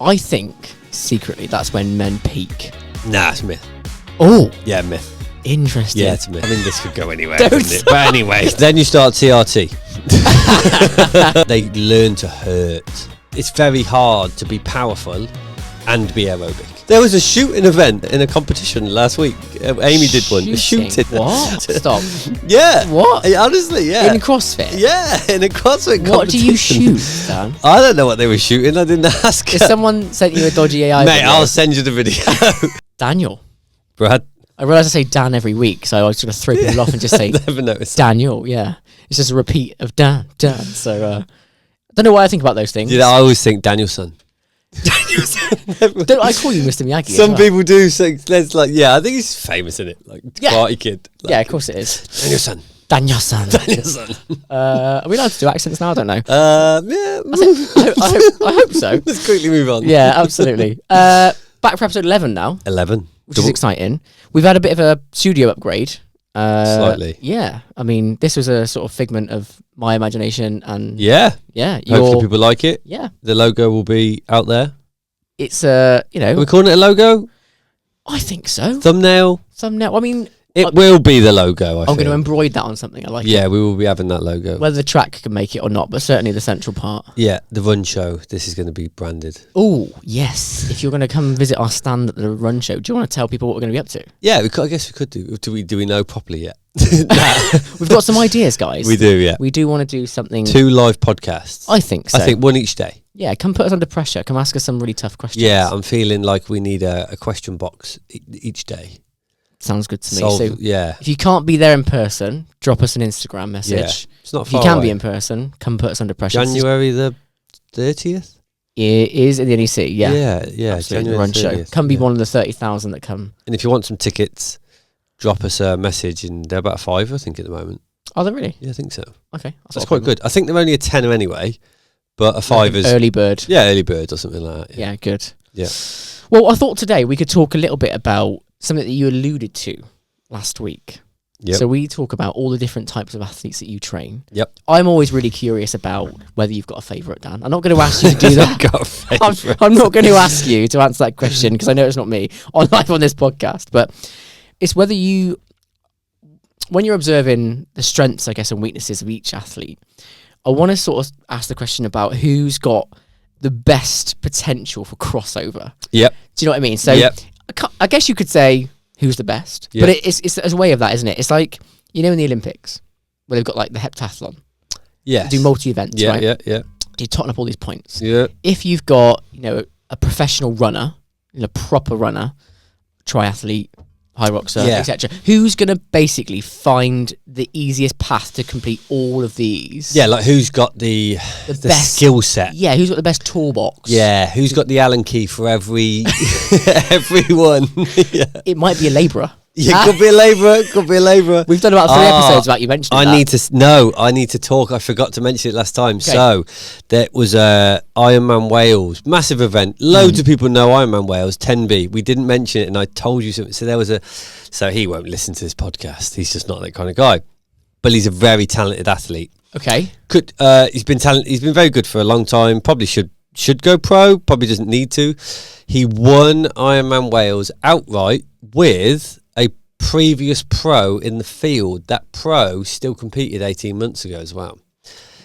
I think secretly that's when men peak. Nah, it's myth. Oh, Yeah, myth. interesting. Yeah, it's myth. I mean, this could go anywhere, Don't couldn't it? But anyway, then you start TRT. They learn to hurt. It's very hard to be powerful and be aerobic. There was a shooting event in a competition last week. Amy did one. Shooting. What? Stop. Yeah. What? Honestly, yeah. In CrossFit? Yeah, in a CrossFit competition. What do you shoot, Dan? I don't know what they were shooting. I didn't ask. If someone sent you a dodgy AI Mate, video, I'll send you the video. Daniel. Brad. I realise I say Dan every week, so I was going to throw people off and just say Never noticed. Daniel, yeah. It's just a repeat of Dan. So, I don't know why I think about those things. Yeah, I always think Danielson. Don't I call you Mr. Miyagi? Some people do. So there's like, yeah, I think he's famous in it, like party kid. Like, Yeah, of course it is. Danielson. Danielson. Danielson. Are we allowed to do accents now? I don't know. Yeah. I hope so. Let's quickly move on. Yeah, absolutely. Back for episode 11 now, 11. which is exciting. We've had a bit of a studio upgrade. Slightly. Yeah. I mean, this was a sort of figment of my imagination and Yeah. Hopefully people like it. Yeah. The logo will be out there. It's Are we calling it a logo? I think so. Thumbnail? I mean, It will be the logo, I'm going to embroider that on something. I like it. Yeah, we will be having that logo. Whether the track can make it or not, but certainly the central part. Yeah, the run show. This is going to be branded. Oh, yes. If you're going to come visit our stand at the run show, do you want to tell people what we're going to be up to? Yeah, I guess we could do. Do we know properly yet? We've got some ideas, guys. We do, yeah. We do want to do something. 2 live podcasts. I think so. I think 1 each day. Yeah, come put us under pressure. Come ask us some really tough questions. Yeah, I'm feeling like we need a question box each day. Sounds good to me. So yeah. if you can't be there in person, drop us an Instagram message. Yeah. It's not If you far can away. be in person, come put us under pressure. January the 30th? It is in the NEC, yeah. Yeah. Absolutely, January run the show. 30th, Come be yeah. one of the 30,000 that come. And if you want some tickets, drop us a message, and they're about $5, I think, at the moment. Oh, they really? Yeah, I think so. Okay. That's quite good. I think they're only a tenner anyway, but a $5 is early bird. Yeah, early bird or something like that. Yeah, good. Yeah. Well, I thought today we could talk a little bit about something that you alluded to last week. Yep. So we talk about all the different types of athletes that you train. Yep. I'm always really curious about whether you've got a favourite, Dan. I'm not going to ask you to do that. Got a favourite. I'm not going to ask you to answer that question because I know it's not me on live on this podcast. But it's whether you, when you're observing the strengths, I guess, and weaknesses of each athlete, I want to sort of ask the question about who's got the best potential for crossover. Yep. Do you know what I mean? So Yep. I guess you could say who's the best, Yep. but it's a way of that, isn't it? It's like, you know, in the Olympics where they've got like the heptathlon, Yeah. they do multi-events, Yeah, right? yeah. You tot up all these points. Yeah. If you've got, you know, a professional runner, a proper runner, triathlete, high roxer, Yeah. etc., who's going to basically find the easiest path to complete all of these? Yeah, like who's got the best skill set? Yeah, who's got the best toolbox? Yeah, who's got the Allen key for everyone? Yeah. It might be a labourer. Yeah, could be a labourer. We've done about 3 episodes about you mentioning that. I need to talk. I forgot to mention it last time. Okay. So there was Ironman Wales, massive event. Loads of people know Ironman Wales, 10B. We didn't mention it, and I told you something. So he won't listen to this podcast. He's just not that kind of guy. But he's a very talented athlete. Okay. He's been very good for a long time. Probably should go pro. Probably doesn't need to. He won Ironman Wales outright with a previous pro in the field. That pro still competed 18 months ago as well.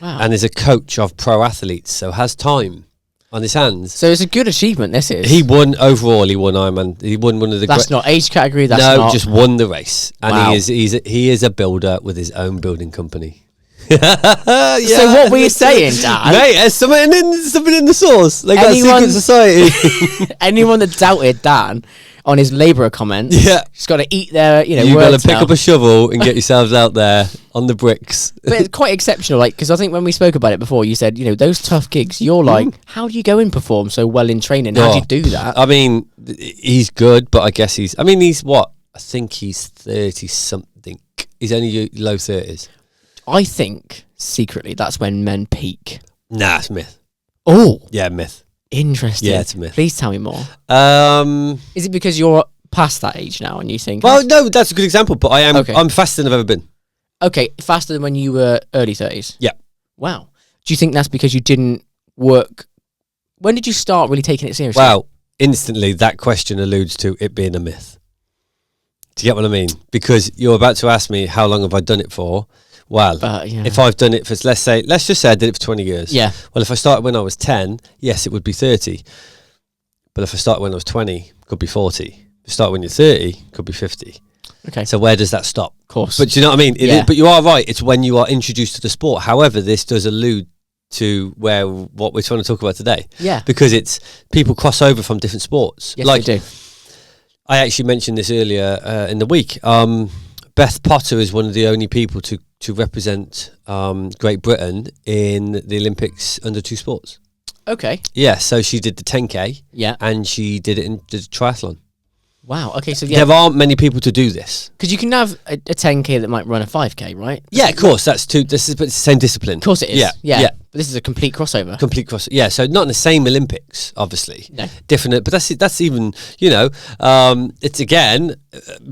Wow. And is a coach of pro athletes, so has time on his hands. So it's a good achievement, this is. He won Ironman. He won one of the. That's not age category. That's no, not. just won the race, and Wow. he is a builder with his own building company. So what were you saying, Dan? Mate, there's something in the sauce. They got secret society. Anyone that doubted Dan on his labourer comments, Yeah. just got to eat their, You've got words to pick now. up a shovel and get yourselves out there on the bricks. But it's quite exceptional, like, because I think when we spoke about it before, you said, those tough gigs, you're like, how do you go and perform so well in training? How do you do that? I mean, he's good, but I guess he's what? I think he's 30-something. He's only low 30s. I think, secretly, that's when men peak. Nah, it's myth. Oh, Yeah, myth. interesting. Yeah, it's a myth. Please tell me more. Is it because you're past that age now and you think... Well, no, that's a good example, but I am. Okay. I'm faster than I've ever been. Okay, faster than when you were early 30s? Yeah. Wow. Do you think that's because you didn't work when did you start really taking it seriously? Well, instantly that question alludes to it being a myth. Do you get what I mean? Because you're about to ask me how long have I done it for? Well, if I've done it for, let's just say I did it for 20 years. Yeah. Well, if I started when I was 10, yes, it would be 30. But if I started when I was 20, it could be 40. If you start when you're 30, it could be 50. Okay. So where does that stop? Of course. But do you know what I mean? But you are right. It's when you are introduced to the sport. However, this does allude to what we're trying to talk about today. Yeah. Because it's people cross over from different sports. Yes, they do. I actually mentioned this earlier in the week. Beth Potter is one of the only people to represent Great Britain in the Olympics under 2 sports. Okay. Yeah, so she did the 10K. Yeah. And she did it in the triathlon. Wow. Okay, so there aren't many people to do this. Because you can have a 10K that might run a 5K, right? Yeah, of course. But it's the same discipline. Of course it is. Yeah. But this is a complete crossover. Yeah, so not in the same Olympics, obviously. No. Different, but that's even, it's again,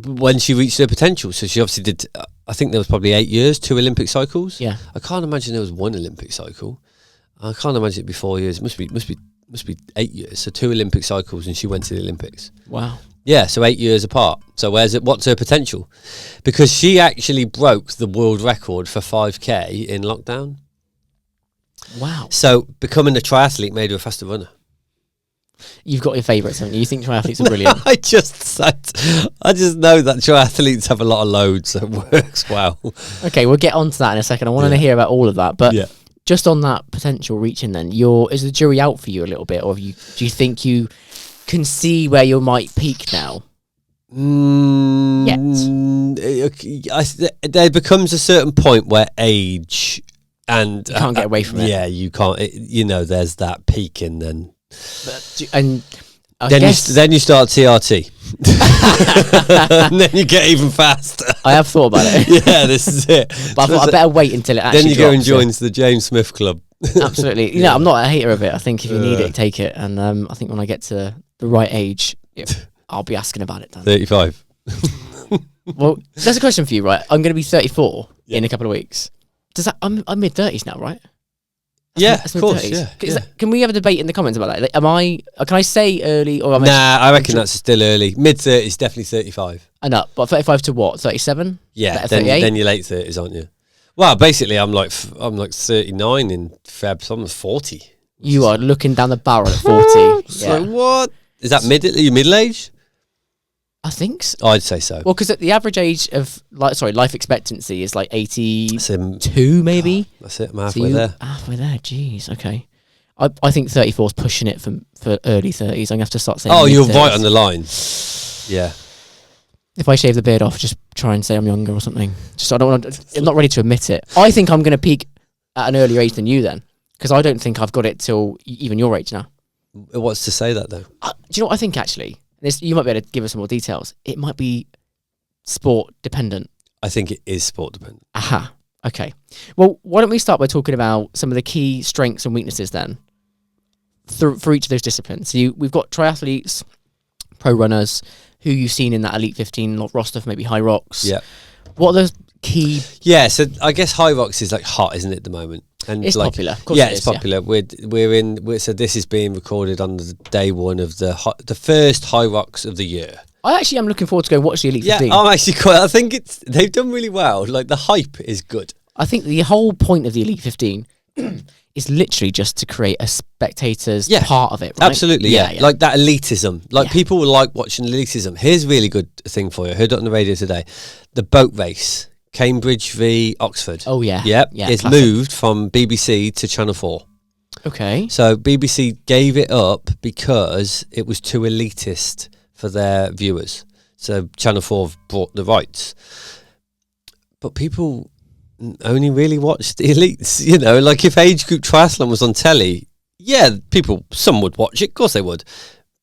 when she reached her potential. So she obviously did, I think there was probably 8 years, 2 Olympic cycles. Yeah. I can't imagine there was 1 Olympic cycle. I can't imagine it'd be 4 years. It must be 8 years. So 2 Olympic cycles and she went to the Olympics. Wow. Yeah, so 8 years apart. So what's her potential? Because she actually broke the world record for 5K in lockdown. Wow. So becoming a triathlete made her a faster runner. You've got your favourites, haven't you? You think triathletes are brilliant. I just know that triathletes have a lot of loads, so it works well. Okay, we'll get on to that in a second. I want to hear about all of that. But just on that potential reaching then, is the jury out for you a little bit? Or do you think you can see where you might peak now? There becomes a certain point where age and... You can't get away from it. Yeah, you can't. There's that peaking then. Then you start TRT. And then you get even faster. I have thought about it. Yeah, this is it. But I thought I better wait until it actually Then you drops, go and join the James Smith Club. Absolutely. I'm not a hater of it. I think if you need it, take it. And I think when I get to the right age, I'll be asking about it, Dan. 35. Well, there's a question for you, right? I'm going to be 34 in a couple of weeks. I'm mid-30s now, right? That's of course, yeah. Can we have a debate in the comments about that? Like, can I say early or am I reckon that's still early. Mid-30s, definitely 35. I know, but 35 to what? 37? Yeah, then you're late 30s, aren't you? Well, basically, I'm like 39 in Feb, so I'm 40. You are looking down the barrel at 40. So what? Is that middle age? I think so. I'd say so. Well, because the average age of life expectancy is like 82, maybe. That's it. I'm halfway there. Halfway there. Jeez. Okay. I think 34 is pushing it for early 30s. I'm gonna have to start saying. Oh, you're right on the line. Yeah. If I shave the beard off, just try and say I'm younger or something. Just I'm not ready to admit it. I think I'm going to peak at an earlier age than you then, because I don't think I've got it till even your age now. What's to say that though? Do you know what I think actually? You might be able to give us some more details. It might be sport dependent. I think it is sport dependent. Aha. Okay. Well, why don't we start by talking about some of the key strengths and weaknesses then for each of those disciplines. So we've got triathletes, pro runners, who you've seen in that Elite 15 roster for maybe High Rocks. Yeah. What are the key... Yeah, so I guess High Rocks is like hot, isn't it, at the moment? And it's popular. Of course yeah, it's popular. Yeah. So this is being recorded on the day one of the first High Rocks of the year. I actually am looking forward to go watch the Elite 15. Yeah, I'm actually I think they've done really well. Like the hype is good. I think the whole point of the Elite 15 is literally just to create a spectator's part of it, right? Absolutely, yeah. Like that elitism. Like people will like watching elitism. Here's a really good thing for you. I heard it on the radio today. The boat race. Cambridge v Oxford. Oh, yeah. Yep. It's classic. Moved from BBC to Channel 4. Okay. So BBC gave it up because it was too elitist for their viewers. So Channel 4 brought the rights. But people only really watch the elites, like if age group triathlon was on telly, some would watch it, of course they would.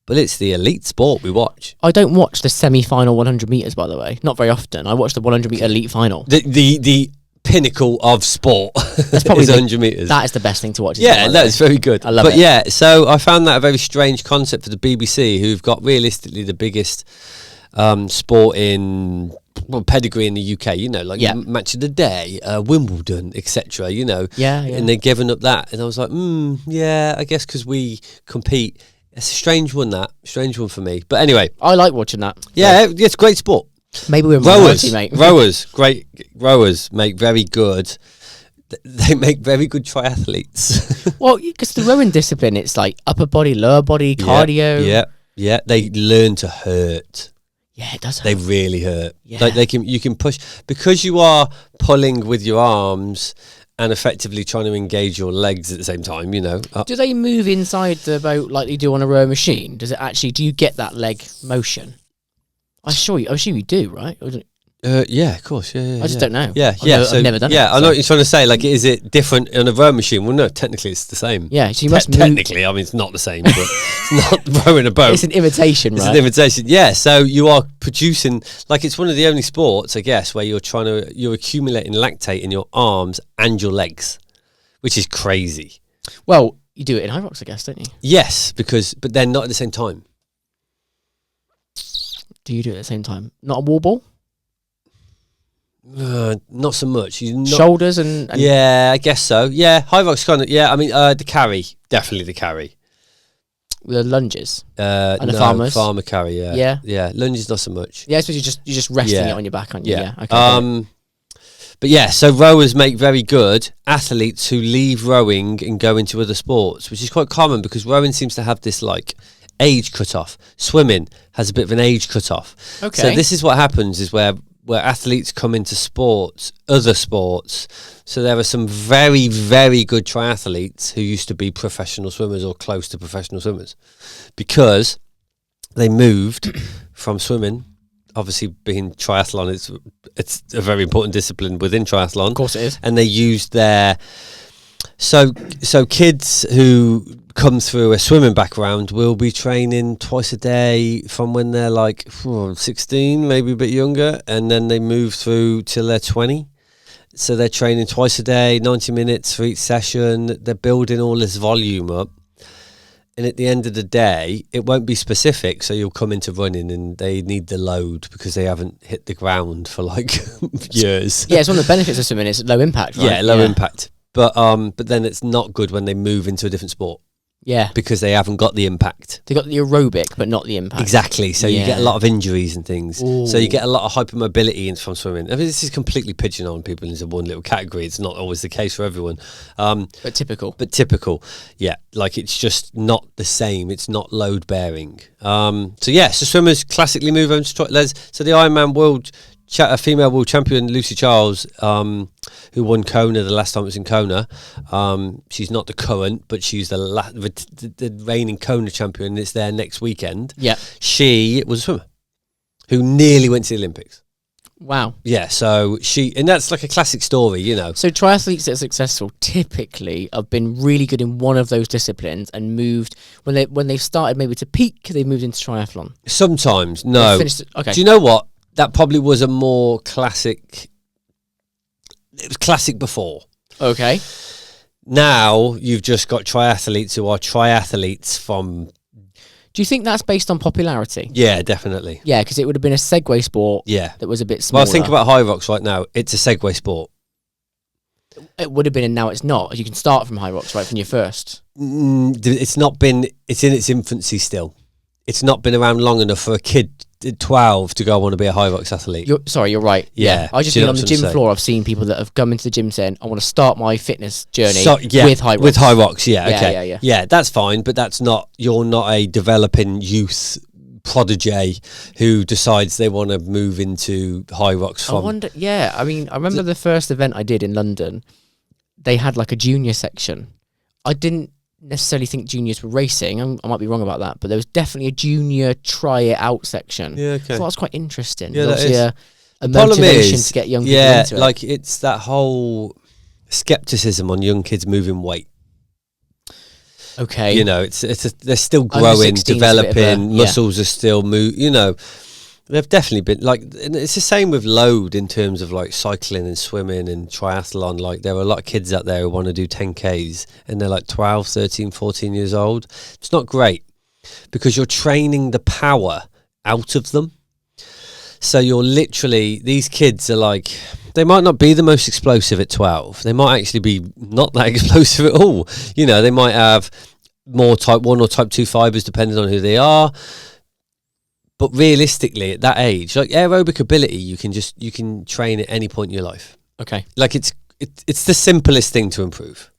But it's the elite sport we watch. I don't watch the semi-final 100 metres, by the way. Not very often. I watch the 100 metre elite final. The pinnacle of sport. That's probably is 100 metres. That is the best thing to watch. Yeah, it's very good. I love it. But yeah, so I found that a very strange concept for the BBC, who've got realistically the biggest sport in pedigree in the UK, you know, like Match of the Day, Wimbledon, etc., you know. Yeah. And they're giving up that. And I was like, I guess because we compete. It's a strange one for me. But anyway. I like watching that. So. Yeah, it's great sport. Maybe we're minority, mate. Great rowers make very good. They make very good triathletes. Well, because the rowing discipline, it's like upper body, lower body, cardio. Yeah. They learn to hurt. Yeah, it does hurt. They really hurt. Yeah. Like you can push because you are pulling with your arms and effectively trying to engage your legs at the same time, you know. Do they move inside the boat like you do on a row machine? Do you get that leg motion? I'm sure you do, right? Yeah, of course. Yeah. I just don't know. Yeah. I've never done it. Yeah, I know what you're trying to say. Like, is it different on a row machine? Well, no, technically it's the same. Yeah, so you must move. Technically, I mean, it's not the same, but it's not rowing a boat. It's an imitation, right? It's an imitation. Yeah, so you are producing, like, it's one of the only sports, I guess, where you're accumulating lactate in your arms and your legs, which is crazy. Well, you do it in high rocks, I guess, don't you? Yes, but they're not at the same time. Do you do it at the same time? Not a wall ball? Not so much. Shoulders and yeah, I guess so. Yeah, high rocks kind of. Yeah, I mean the carry, definitely the carry. The lunges and the farmer carry. Yeah. Lunges not so much. Yeah, I suppose you're just resting it on your back, aren't you? Yeah. Okay. But yeah, so rowers make very good athletes who leave rowing and go into other sports, which is quite common because rowing seems to have this like age cut-off. Swimming has a bit of an age cut-off. Okay. So this is what happens is where athletes come into other sports. So there are some very, very good triathletes who used to be professional swimmers or close to professional swimmers because they moved from swimming. Obviously, being triathlon, it's a very important discipline within triathlon. Of course it is. And they used their... So kids who come through a swimming background will be training twice a day from when they're like 16, maybe a bit younger, and then they move through till they're 20. So they're training twice a day, 90 minutes for each session. They're building all this volume up. And at the end of the day, it won't be specific. So you'll come into running and they need the load because they haven't hit the ground for like years. Yeah, it's one of the benefits of swimming is low impact, right? Yeah, low impact. But then it's not good when they move into a different sport. Yeah. Because they haven't got the impact. They got the aerobic, but not the impact. Exactly. So you get a lot of injuries and things. Ooh. So you get a lot of hypermobility from swimming. I mean, this is completely pigeonholing people into one little category. It's not always the case for everyone. But typical. Yeah. Like it's just not the same. It's not load bearing. So swimmers classically move on to so the Ironman female world champion Lucy Charles, who won Kona the last time it was in Kona. She's not the current, but she's the reigning Kona champion. It's there next weekend. Yeah, she was a swimmer who nearly went to the Olympics. Wow. Yeah, so and that's like a classic story, you know. So triathletes that are successful typically have been really good in one of those disciplines and moved when they've started maybe to peak, they've moved into triathlon. Sometimes, no. Okay. Do you know what? That probably was a more classic. It was classic before. Okay. Now you've just got triathletes who are triathletes from. Do you think that's based on popularity? Yeah, definitely. Yeah, because it would have been a Segway sport. Yeah. That was a bit smaller. Well, think about high rocks right now. It's a Segway sport. It would have been, and now it's not. You can start from high rocks right from your first. It's not been. It's in its infancy still. It's not been around long enough for a kid 12 to go want to be a high rocks athlete. You're right. Yeah. I just mean on the gym floor, I've seen people that have come into the gym saying, I want to start my fitness journey with high rocks. With high rocks, okay. Yeah. Yeah, that's fine, but you're not a developing youth prodigy who decides they want to move into high rocks from. I wonder, I mean, I remember the first event I did in London, they had like a junior section. I didn't necessarily think juniors were racing. I might be wrong about that, but there was definitely a junior try it out section. Yeah, okay. So that was quite interesting. Yeah, that is. A motivation to get young people into it. Like it's that whole skepticism on young kids moving weight. Okay. You know, they're still growing, developing, muscles are still you know. They've definitely been like, it's the same with load in terms of like cycling and swimming and triathlon. Like there are a lot of kids out there who want to do 10Ks and they're like 12, 13, 14 years old. It's not great because you're training the power out of them. So you're literally, these kids are like, they might not be the most explosive at 12. They might actually be not that explosive at all. You know, they might have more type 1 or type 2 fibers depending on who they are. But realistically, at that age, like aerobic ability, you can train at any point in your life. Okay. Like it's the simplest thing to improve.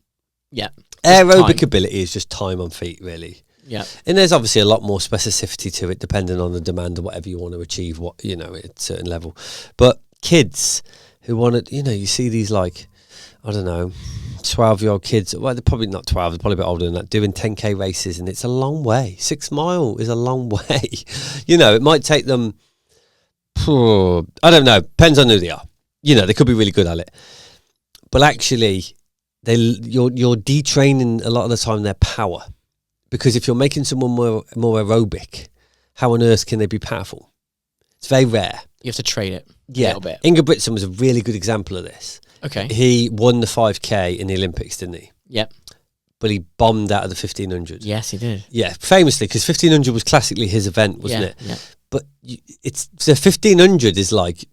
Yeah. Aerobic ability is just time on feet, really. Yeah. And there's obviously a lot more specificity to it depending on the demand of whatever you want to achieve, at a certain level. But kids who want to, you see these like, I don't know, 12-year-old kids, well, they're probably not 12, they're probably a bit older than that, doing 10K races, and it's a long way. 6 mile is a long way. It might take them, I don't know, depends on who they are. They could be really good at it. But actually, you're detraining a lot of the time their power. Because if you're making someone more aerobic, how on earth can they be powerful? It's very rare. You have to train it a little bit. Ingebrigtsen was a really good example of this. Okay. He won the 5K in the Olympics, didn't he? Yep. But he bombed out of the 1500. Yes, he did. Yeah, famously, because 1500 was classically his event, wasn't it? Yeah. But the 1500 is like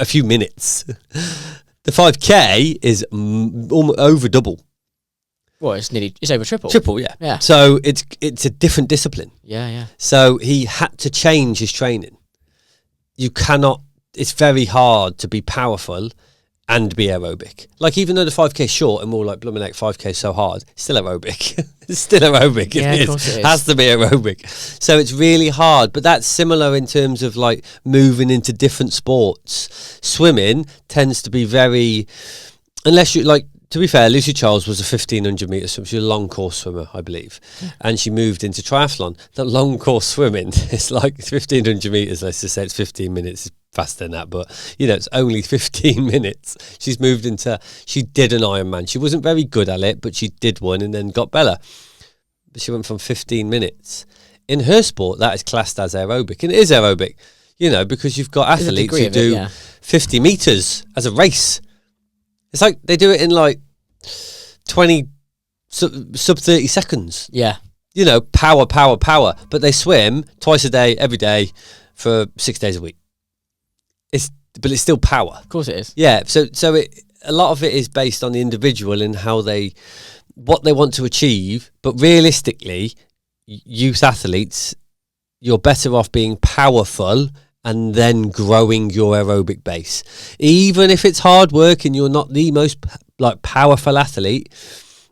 a few minutes. The 5K is almost over double. Well, it's over triple. Triple, yeah. Yeah. So it's a different discipline. Yeah. So he had to change his training. It's very hard to be powerful and be aerobic. Like, even though the 5K is short and more like, blooming heck, 5K is so hard, it's still aerobic. It's still aerobic. Yeah, of course it is. Has to be aerobic. So it's really hard. But that's similar in terms of like moving into different sports. Swimming tends to be very, unless you like, to be fair, Lucy Charles was a 1500 metre swimmer. She was a long course swimmer, I believe. And she moved into triathlon. That long course swimming is like 1500 metres. Let's just say it's 15 minutes. It's faster than that. But, it's only 15 minutes. She did an Ironman. She wasn't very good at it, but she did one and then got better. But she went from 15 minutes. In her sport, that is classed as aerobic. And it is aerobic, because you've got athletes who do 50 metres as a race. It's like they do it in like 20 sub 30 seconds. Yeah. Power. But they swim twice a day, every day for 6 days a week. But it's still power. Of course it is. Yeah. So a lot of it is based on the individual and what they want to achieve. But realistically, youth athletes, you're better off being powerful and then growing your aerobic base. Even if it's hard work and you're not the most powerful athlete,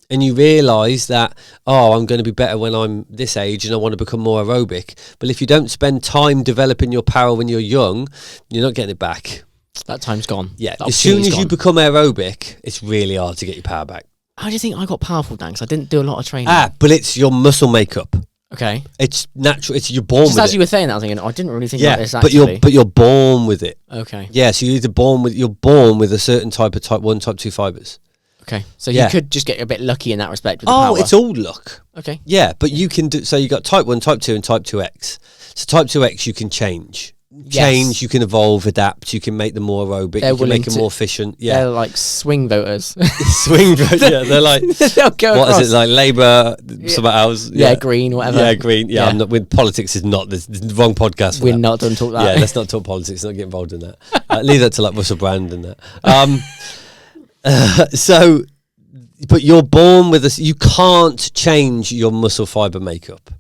and you realise that, I'm going to be better when I'm this age and I want to become more aerobic. But if you don't spend time developing your power when you're young, you're not getting it back. That time's gone. Yeah, as soon as you become aerobic, it's really hard to get your power back. How do you think I got powerful, Dan? Because I didn't do a lot of training. But it's your muscle makeup. Okay. It's natural. You're born with it. As you were saying that, I was thinking, I didn't really think about this actually. but you're born with it. Okay. Yeah, so you're born with a certain type of type 1, type 2 fibers. Okay. So you could just get a bit lucky in that respect with the power. It's all luck. Okay. Yeah, but you can do, so you got type 1, type 2 and type 2X. So type 2X you can change. Yes. You can evolve, adapt, you can make them more aerobic, you can make them more efficient. Yeah. They're like swing voters. Swing voters, yeah. They're like, what is it, like Labour, something else? Yeah, Green, whatever. Yeah, Green. Yeah, I'm not, with politics is not the wrong podcast for We're that. not done talk that. Yeah, let's not talk politics, not get involved in that. Leave that to like Russell Brand and that. But you're born with this, you can't change your muscle fibre makeup.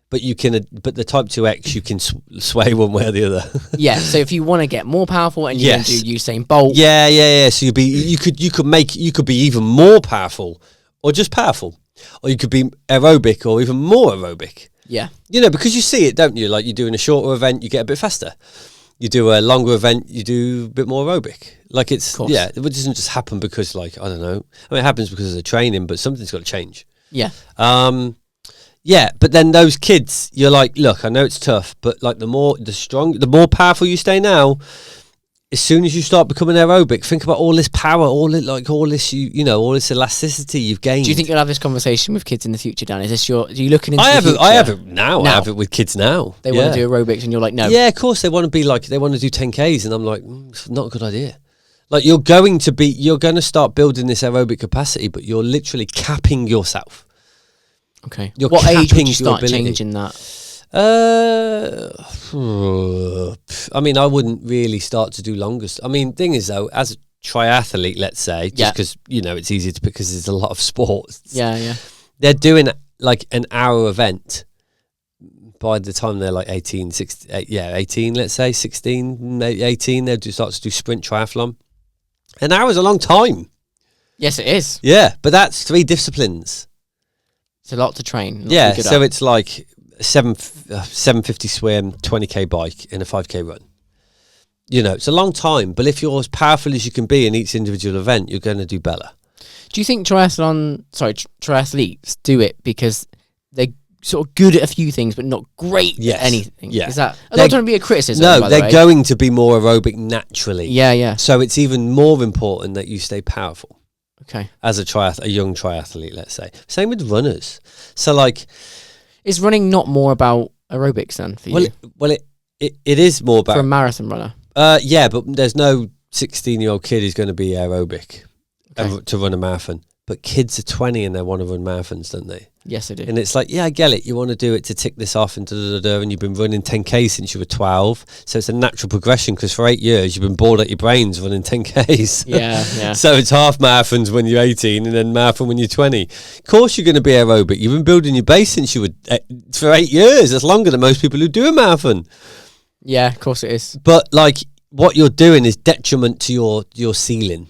But you can, but the type 2X, you can sway one way or the other. Yeah. So if you want to get more powerful and you want to do Usain Bolt. Yeah. So you could be even more powerful, or just powerful, or you could be aerobic, or even more aerobic. Yeah. Because you see it, don't you? Like you're doing a shorter event, you get a bit faster. You do a longer event, you do a bit more aerobic. Like it doesn't just happen because I don't know. I mean, it happens because of the training, but something's got to change. Yeah. Yeah, but then those kids, you're like, look, I know it's tough, but like the more powerful you stay now, as soon as you start becoming aerobic, think about all this power, all this elasticity you've gained. Do you think you'll have this conversation with kids in the future, Dan? Are you looking into I the future? I have it now. I have it with kids now. They want to do aerobics and you're like, no. Yeah, of course they want to do 10Ks and I'm like, it's not a good idea. Like you're going to start building this aerobic capacity, but you're literally capping yourself. Okay. You're what age would you your start ability. changing that? I mean, I wouldn't really start to do longer. I mean, thing is though, as a triathlete, let's say, just because it's easy to because there's a lot of sports. Yeah. They're doing like an hour event. By the time they're like 18, 18, let's say 16, 18, they'll start to do sprint triathlon. An hour is a long time. Yes, it is. Yeah, but that's 3 disciplines. It's a lot to train. Yeah, so it's like 750 swim, 20k bike, and a 5k run. It's a long time, but if you're as powerful as you can be in each individual event, you're going to do better. Do you think triathletes do it because they're sort of good at a few things, but not great at anything? Yeah. Is that? I'm not trying to be a criticism. No, they're going to be more aerobic naturally. Yeah. So it's even more important that you stay powerful. Okay. As a young triathlete, let's say. Same with runners. So like, is running not more about aerobics then for you? Well, it is more about for a marathon runner. Yeah, but there's no 16-year-old kid who's going to be aerobic to run a marathon. But kids are 20 and they want to run marathons, don't they? Yes, they do. And it's like, yeah, I get it. You want to do it to tick this off and and you've been running 10K since you were 12. So it's a natural progression because for 8 years you've been bored at your brains running 10Ks. Yeah. So it's half marathons when you're 18 and then marathon when you're 20. Of course you're going to be aerobic. You've been building your base since you were for 8 years. That's longer than most people who do a marathon. Yeah, of course it is. But like what you're doing is detriment to your ceiling.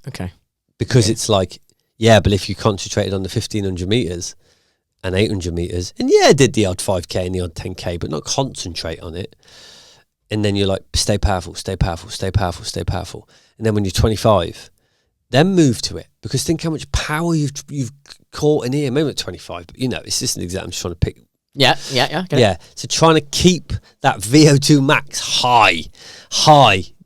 Okay. Because it's like, yeah, but if you concentrated on the 1,500 metres and 800 metres, and did the odd 5K and the odd 10K, but not concentrate on it. And then you're like, stay powerful, stay powerful, stay powerful, stay powerful. And then when you're 25, then move to it. Because think how much power you've caught in here. Maybe at 25, but it's just an example. I'm just trying to pick. Yeah. So trying to keep that VO2 max high,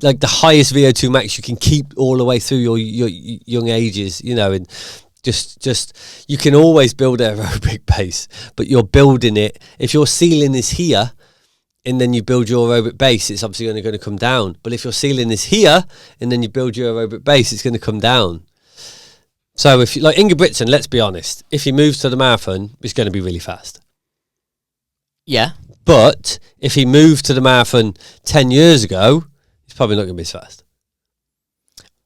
like the highest VO2 max you can keep all the way through your young ages, and just you can always build an aerobic base, but you're building it. If your ceiling is here and then you build your aerobic base, it's obviously going to come down. But if your ceiling is here and then you build your aerobic base, it's going to come down. So if you like Ingebrigtsen, let's be honest, if he moves to the marathon, it's going to be really fast. Yeah. But if he moved to the marathon 10 years ago, he's probably not going to be as fast.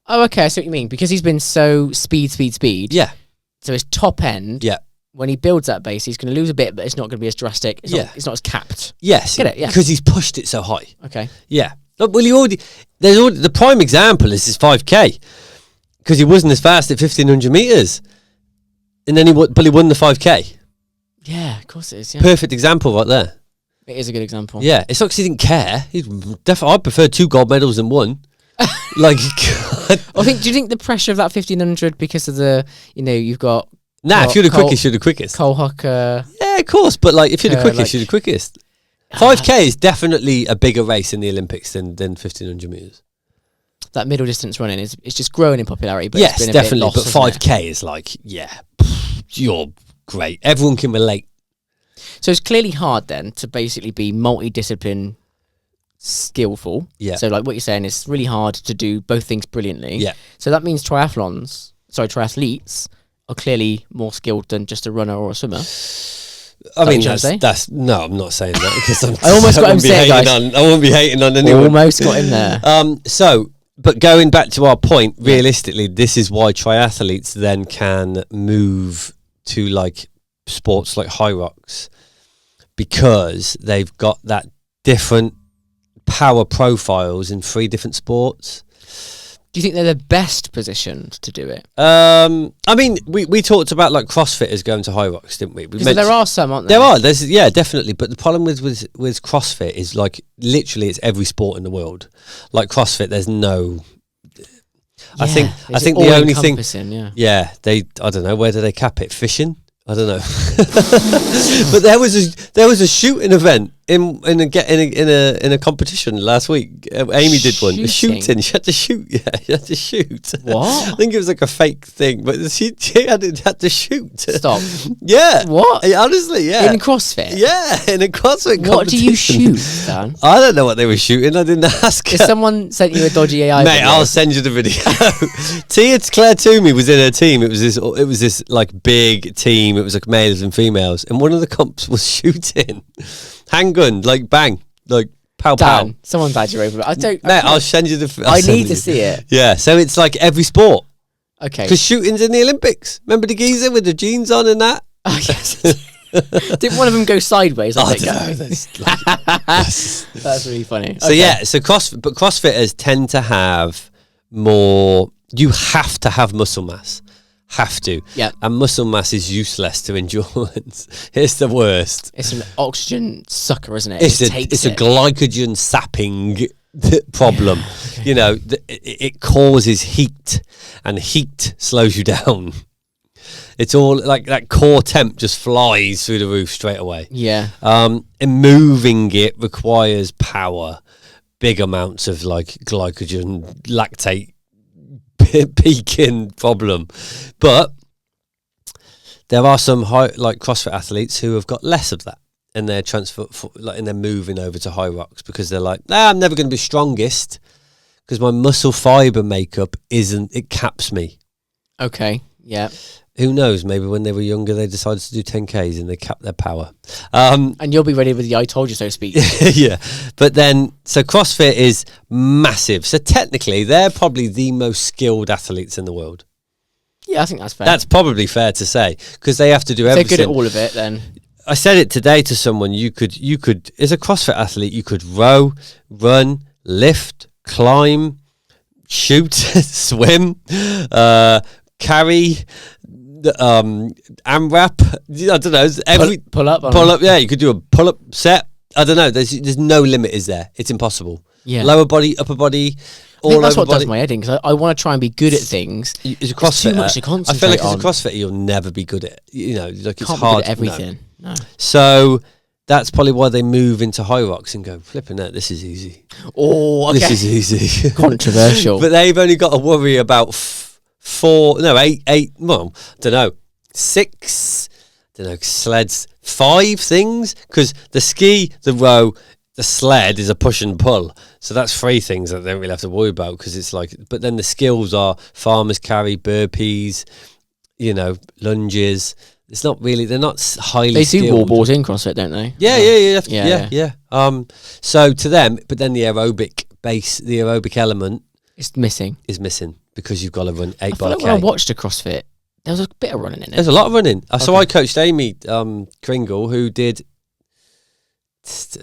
Oh, okay. I see what you mean. Because he's been so speed. Yeah. So his top end, when he builds that base, he's going to lose a bit, but it's not going to be as drastic. It's not as capped. Yes. Get it? Yeah. Because he's pushed it so high. Okay. Yeah. Look, well, the prime example is his 5K. Because he wasn't as fast at 1,500 metres. And then he won the 5K. Yeah, of course it is. Yeah. Perfect example right there. It is a good example. Yeah, it's not because he didn't care. I prefer 2 gold medals than 1. Like, do you think the pressure of that 1,500 because of the, you've got... if you're the quickest, you're the quickest. Cole Hocker... Yeah, of course, but like, if you're the quickest, you're the quickest. 5K is definitely a bigger race in the Olympics than 1,500 metres. That middle distance running it's just growing in popularity, but yes, it's been definitely. A bit lost, but 5K is like, you're great. Everyone can relate. So it's clearly hard then to basically be multidiscipline skillful. Yeah. So like what you're saying, it's really hard to do both things brilliantly. Yeah. So that means triathletes are clearly more skilled than just a runner or a swimmer. I mean, that's no, I'm not saying that because I almost got him saying, guys. I won't be hating on anyone. Almost got him there. But going back to our point, realistically, this is why triathletes then can move to like sports like high rocks, because they've got that different power profiles in 3 different sports. Do you think they're the best positioned to do it? I mean, we talked about like CrossFitters going to high rocks, didn't we? Because there are some, aren't there? There's definitely. But the problem with CrossFit is like literally it's every sport in the world. Like CrossFit, there's no. I think the only thing. I don't know, where do they cap it? Fishing? I don't know. But there was a shooting event in a competition last week. Amy did one. Shooting. She had to shoot. Yeah, she had to shoot. What? I think it was like a fake thing, but she had to shoot. Stop. Yeah. What? Honestly, yeah. In CrossFit? Yeah, in a CrossFit competition. What do you shoot, Dan? I don't know what they were shooting. I didn't ask her. If someone sent you a dodgy AI Mate, video. I'll send you the video. Claire Toomey was in her team. It was this like big team. It was like males and females, and one of the comps was shooting. shooting, handgun, like bang, like pow pow. Dan, someone's had you over. I don't. Mate, I'll send you the. I need to see it. Yeah, so it's like every sport. Okay. Because shooting's in the Olympics. Remember the geezer with the jeans on and that? Oh, yes. Didn't one of them go sideways? I don't know. That's really funny. So yeah, so CrossFitters tend to have more. You have to have muscle mass. Have to. Yeah. And muscle mass is useless to endurance. It's the worst. It's an oxygen sucker, isn't it? It's a glycogen sapping problem. Okay. You know, it causes heat, and heat slows you down. It's all like that core temp just flies through the roof straight away. Yeah. And moving it requires power, big amounts of like glycogen, lactate peaking problem. But there are some high, like CrossFit athletes who have got less of that, and they're and they're moving over to high rocks because they're like, I'm never going to be strongest because my muscle fiber makeup it caps me. Okay. Yeah. Who knows? Maybe when they were younger, they decided to do 10Ks and they capped their power. And you'll be ready with the "I told you so" speech. Yeah. But then, so CrossFit is massive. So technically, they're probably the most skilled athletes in the world. Yeah, I think that's fair. That's probably fair to say because they have to do everything. They're good at all of it. Then I said it today to someone. You could, as a CrossFit athlete, you could row, run, lift, climb, shoot, swim, carry. AMRAP, I don't know. Pull up. Yeah, you could do a pull up set. I don't know. There's no limit, is there? It's impossible. Yeah. Lower body, upper body, all over. That's what does my head in because I want to try and be good at things. As a CrossFitter, too much to concentrate I feel like on. As a CrossFitter, you'll never be good at. You know, like it's Can't hard. Be good at everything. No. So that's probably why they move into high rocks and go flipping out. This is easy. Oh, okay. This is easy. Controversial. But they've only got to worry about eight. Well, I don't know. 6. I don't know. Sleds. 5 things because the ski, the row, the sled is a push and pull. So that's 3 things that they don't really have to worry about because it's like. But then the skills are farmers carry, burpees, you know, lunges. It's not really. They're not highly. They skilled. do wall balls in CrossFit, don't they? Yeah. So to them, but then the aerobic base, the aerobic element, is missing because you've got to run 8 by like when I watched a CrossFit, there was a bit of running in it. There's a lot of running. So I coached Amy Kringle, who did.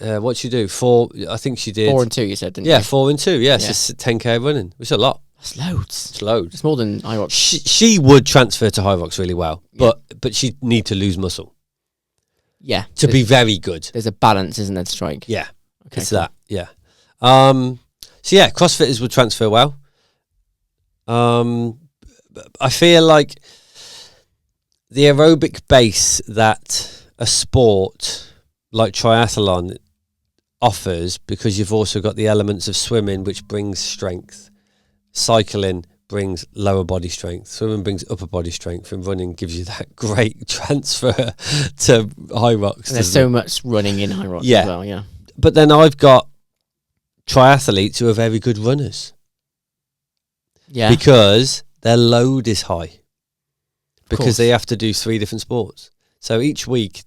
What'd she do? 4. I think she did 4 and 2. You said, didn't you? Yeah, 4 and 2. Yeah, so 10K running. Which is a lot. That's loads. It's loads. It's more than high rocks. She would transfer to high rocks really well, but she'd need to lose muscle. Yeah. To be very good. There's a balance, isn't there, to strike? Yeah. Okay, it's cool. That. Yeah. So yeah, CrossFitters would transfer well. I feel like the aerobic base that a sport like triathlon offers, because you've also got the elements of swimming, which brings strength. Cycling brings lower body strength. Swimming brings upper body strength, and running gives you that great transfer to high rocks. And there's so much running in high rocks as well, yeah. But then I've got triathletes who are very good runners. Yeah. Because their load is high. Because they have to do 3 different sports. So each week,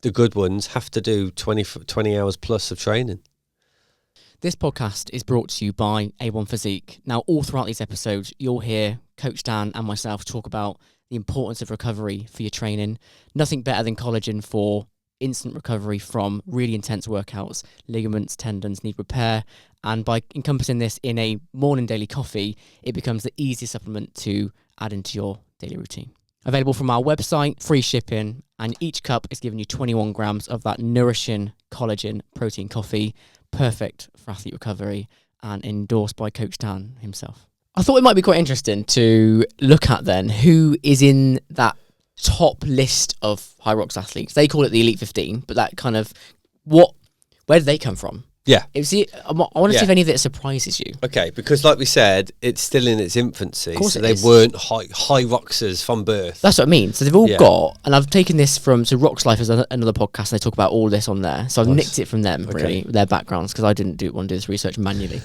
the good ones have to do 20 hours plus of training. This podcast is brought to you by A1 Physique. Now, all throughout these episodes, you'll hear Coach Dan and myself talk about the importance of recovery for your training. Nothing better than collagen for instant recovery from really intense workouts. Ligaments, tendons need repair. And by encompassing this in a morning daily coffee, it becomes the easiest supplement to add into your daily routine. Available from our website, free shipping, and each cup is giving you 21 grams of that nourishing collagen protein coffee. Perfect for athlete recovery and endorsed by Coach Dan himself. I thought it might be quite interesting to look at then who is in that top list of high rocks athletes. They call it the Elite 15, but that kind of where did they come from? Yeah. I want to see if any of it surprises you. Okay, because like we said, it's still in its infancy. Of course so it they is. weren't high rocksers from birth. That's what I mean. So they've all got, and I've taken this from, so Rocks Life is another podcast, and they talk about all this on there. So I've nicked it from them, really, their backgrounds, because I didn't want to do this research manually.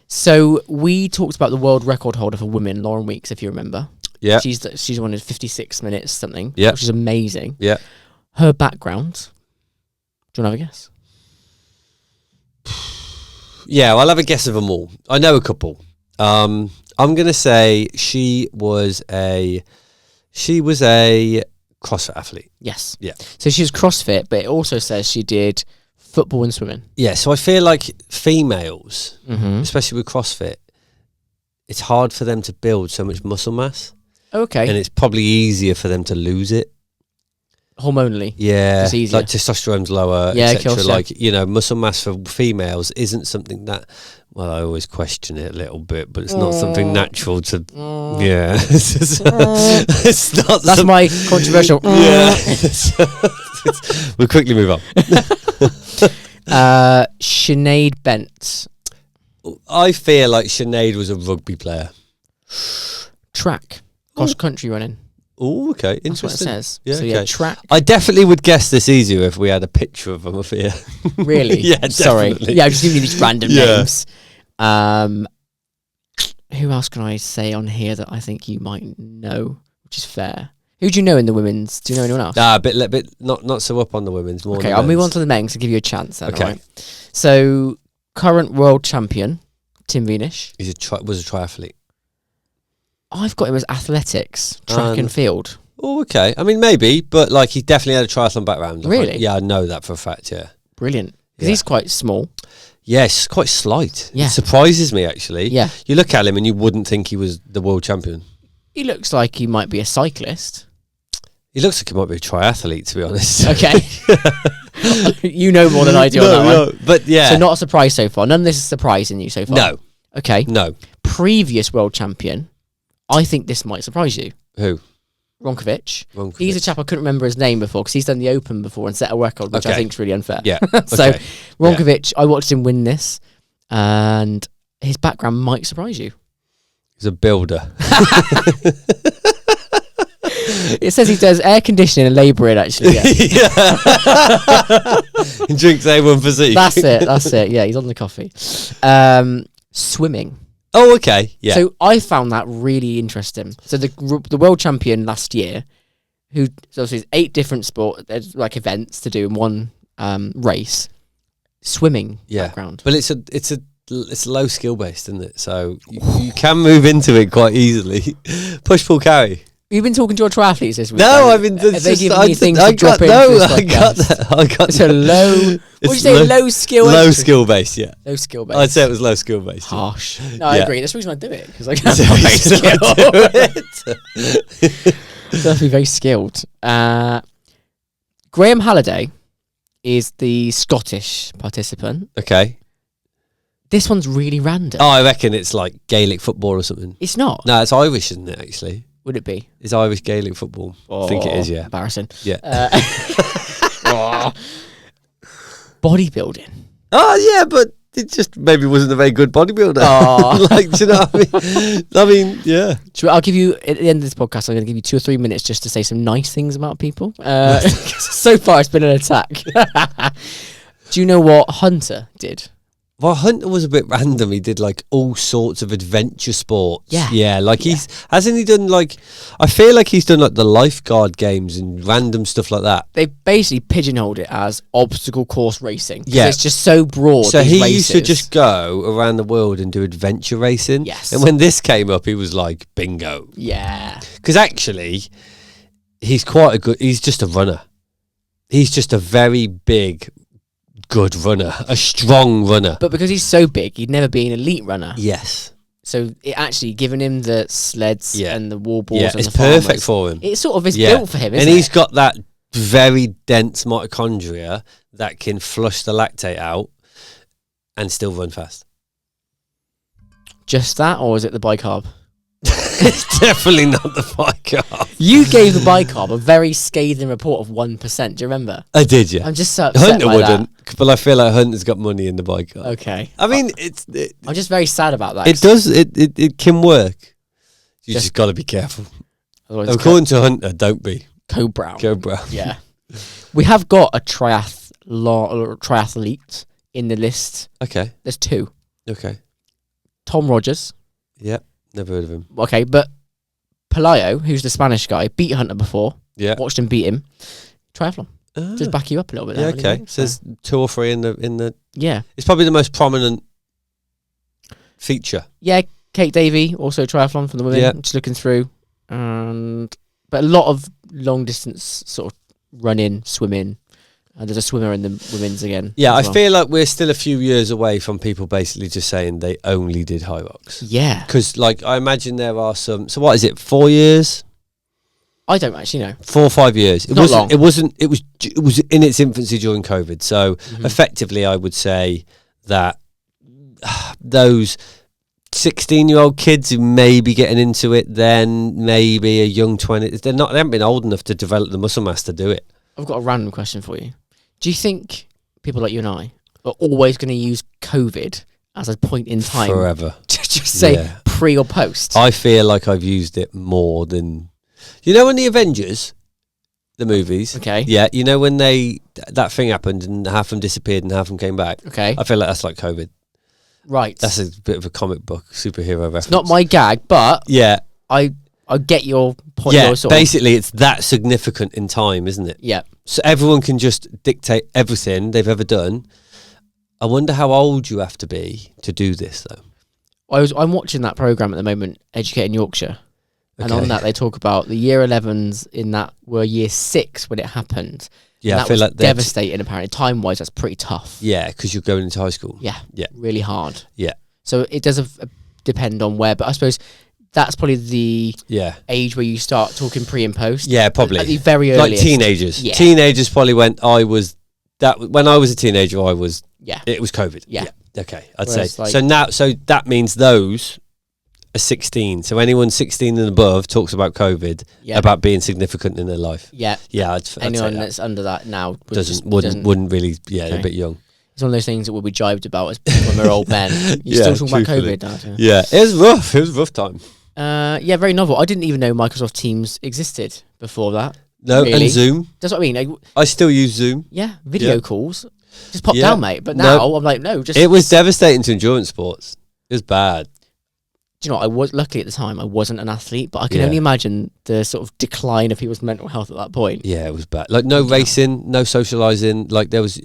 So we talked about the world record holder for women, Lauren Weeks, if you remember. Yeah. She's one of 56 minutes something, yeah, which is amazing. Yeah. Her background. Do you want to have a guess? Yeah, I'll have a guess of them all. I know a couple. I'm going to say she was a CrossFit athlete. Yes. Yeah. So she was CrossFit, but it also says she did football and swimming. Yeah, so I feel like females, Mm-hmm. especially with CrossFit, it's hard for them to build so much muscle mass. Okay. And it's probably easier for them to lose it. Hormonally. Yeah, It's easier. like testosterone's lower, Yeah, etc. course, yeah. Like, muscle mass for females isn't something that, well, I always question it a little bit, but it's not something natural to, yeah. It's not That's my controversial. yeah. We'll quickly move on. Sinead Bent. I feel like Sinead was a rugby player. Track. Cross country running. Oh, okay. That's what it Interesting. says. Yeah, So okay. track. I definitely would guess this easier if we had a picture of them up here. Really? Yeah, Sorry. definitely. Yeah, I'm just giving you these random Yeah. names. Who else can I say on here that I think you might know, which is fair? Who do you know in the women's? Do you know anyone else? Nah, a bit, not so up on the women's. More. Okay, on the I'll move men's. on to the men's to give you a chance then, Okay. alright? So, current world champion, Tim Veenish. He's was a triathlete. I've got him as athletics, track and field. Oh, okay. I mean, maybe, but like he definitely had a triathlon background. Like, Really? yeah, I know that for a fact. Yeah. Brilliant. Because Yeah. he's quite small. Yeah, it's quite slight. Yeah. It surprises me actually. Yeah. You look at him and you wouldn't think he was the world champion. He looks like he might be a cyclist. He looks like he might be a triathlete, to be honest. Okay. You know more than I do on that one. But yeah. So not a surprise so far. None of this is surprising you so far. No. Okay. No. Previous world champion. I think this might surprise you. Who? Ronkovic. Ronkovic. He's a chap I couldn't remember his name before because he's done the Open before and set a record, which I Okay. think is really unfair. Yeah. So Okay. Ronkovic, I watched him win this, and his background might surprise you. He's a builder. It says he does air conditioning and labouring, actually. Yeah. He drinks A1 Physique. That's it. Yeah, he's on the coffee. Swimming. Oh, okay. Yeah. So I found that really interesting. So the world champion last year, who so there's 8 different like events to do in one race, swimming background. But it's low skill based, isn't it? So you can move into it quite easily. Push, pull, carry. You've been talking to your triathletes this week. No, haven't I mean, you? Have they given you things to drop in? I got that. It's a low. What did you say? Low skill. Low entry? skill based. Yeah, Low skill based. I'd say it was low skill based. Harsh. No, I Yeah. agree. That's the reason I do it because I So can't very do skilled. it. So have to be very skilled. Graham Halliday is the Scottish participant. Okay. This one's really random. Oh, I reckon it's like Gaelic football or something. It's not. No, it's Irish, isn't it? Actually, Would it be? it's Irish Gaelic football. I think it is. Yeah. Embarrassing. Yeah. Bodybuilding. Oh yeah, but it just maybe wasn't a very good bodybuilder. Oh. Like, do you know what I mean? I mean, yeah. I'll give you, at the end of this podcast, I'm going to give you 2 or 3 minutes just to say some nice things about people. So far, it's been an attack. Do you know what Hunter did? Well, Hunter was a bit random. He did like all sorts of adventure sports. Yeah. Yeah, like hasn't he done like, I feel like he's done like the lifeguard games and random stuff like that. They basically pigeonholed it as obstacle course racing. 'Cause Yeah. It's just so broad. So these he races. used to just go around the world and do adventure racing. Yes. And when this came up, he was like, bingo. Yeah. Because actually, he's just a runner. He's just a very big, good runner, a strong runner. But because he's so big, he'd never be an elite runner. Yes. So it actually giving him the sleds and the wall balls Yeah, and it's the farmers, perfect for him. It sort of is built for him, isn't And he's it? got that very dense mitochondria that can flush the lactate out and still run fast. Just that, or is it the bicarb? It's definitely not the bicarb. You gave the bicarb a very scathing report of 1%. Do you remember? I did, yeah. I'm just so upset Hunter by wouldn't, but I feel like Hunter's got money in the bicarb. that. Okay. I mean, I'm just very sad about that. it does, it can work. You just got to be careful. Otherwise it's According to Hunter, don't be. Co-brown. Go, bro. Yeah. We have got a triathlete in the list. Okay. There's 2. Okay. Tom Rogers. Yep. Never heard of him. Okay, but Pelayo, who's the Spanish guy, beat Hunter before. Yeah. Watched him beat him. Triathlon. just back you up a little bit. Yeah, There, okay. really, So there's 2 or 3 in the. yeah. It's probably the most prominent feature. Yeah, Kate Davey, also triathlon for the women. Yeah. Just looking through. But a lot of long distance sort of running, swimming. There's a swimmer in the women's again. Yeah, as I well. feel like we're still a few years away from people basically just saying they only did high rocks. Yeah. Because, like, I imagine there are some. So what is it? 4 years? I don't actually know. 4 or 5 years. It Not wasn't. long. It wasn't. It was in its infancy during COVID. So Mhm. effectively, I would say that those 16-year-old kids who may be getting into it, then maybe a young 20. They haven't been old enough to develop the muscle mass to do it. I've got a random question for you. Do you think people like you and I are always going to use COVID as a point in time Forever. to just say Yeah. pre or post? I feel like I've used it more than. You know, when the Avengers, the movies. Okay. Yeah, you know when that thing happened and half of them disappeared and half of them came back. Okay. I feel like that's like COVID. Right. That's a bit of a comic book superhero reference. It's not my gag, but Yeah, I get your point. yeah. Your sort of- Basically, it's that significant in time, isn't it? yeah. So everyone can just dictate everything they've ever done. I wonder how old you have to be to do this, though. I'm watching that program at the moment, Educating Yorkshire, and Okay. on that they talk about the year 11s in that were year 6 when it happened. Yeah, and I that feel was like they're devastating. Apparently, time wise, that's pretty tough. Yeah, because you're going into high school. Yeah. Yeah. Really hard. Yeah. So it does depend on where, but I suppose that's probably the Yeah. age where you start talking pre and post. Yeah, probably. At the very Like earliest. teenagers. Yeah. Teenagers probably when I was a teenager, Yeah. it was COVID. Yeah. Okay, I'd Whereas, say. like- So that means those are 16. So anyone 16 and above talks about COVID, Yeah. about being significant in their life. Yeah. Yeah, I'd Anyone say that. that's under that now Wouldn't really. Yeah, they're a Okay. bit young. It's one of those things that we'll be jibed about as when we're old men. You're Yeah, still talking truthfully. about COVID now. Yeah, it was rough. It was a rough time. Yeah, very novel. I didn't even know Microsoft Teams existed before that. No, Really? and Zoom. That's what I mean. Like, I still use Zoom. yeah, video Yeah. calls. Just pop Yeah. down, mate. But No. now I'm like, no, just. It was devastating to endurance sports. It was bad. Do you know what? I was luckily at the time I wasn't an athlete, but I can Yeah. only imagine the sort of decline of people's mental health at that point. Yeah, it was bad. Like no Yeah. racing, no socializing. Like there was,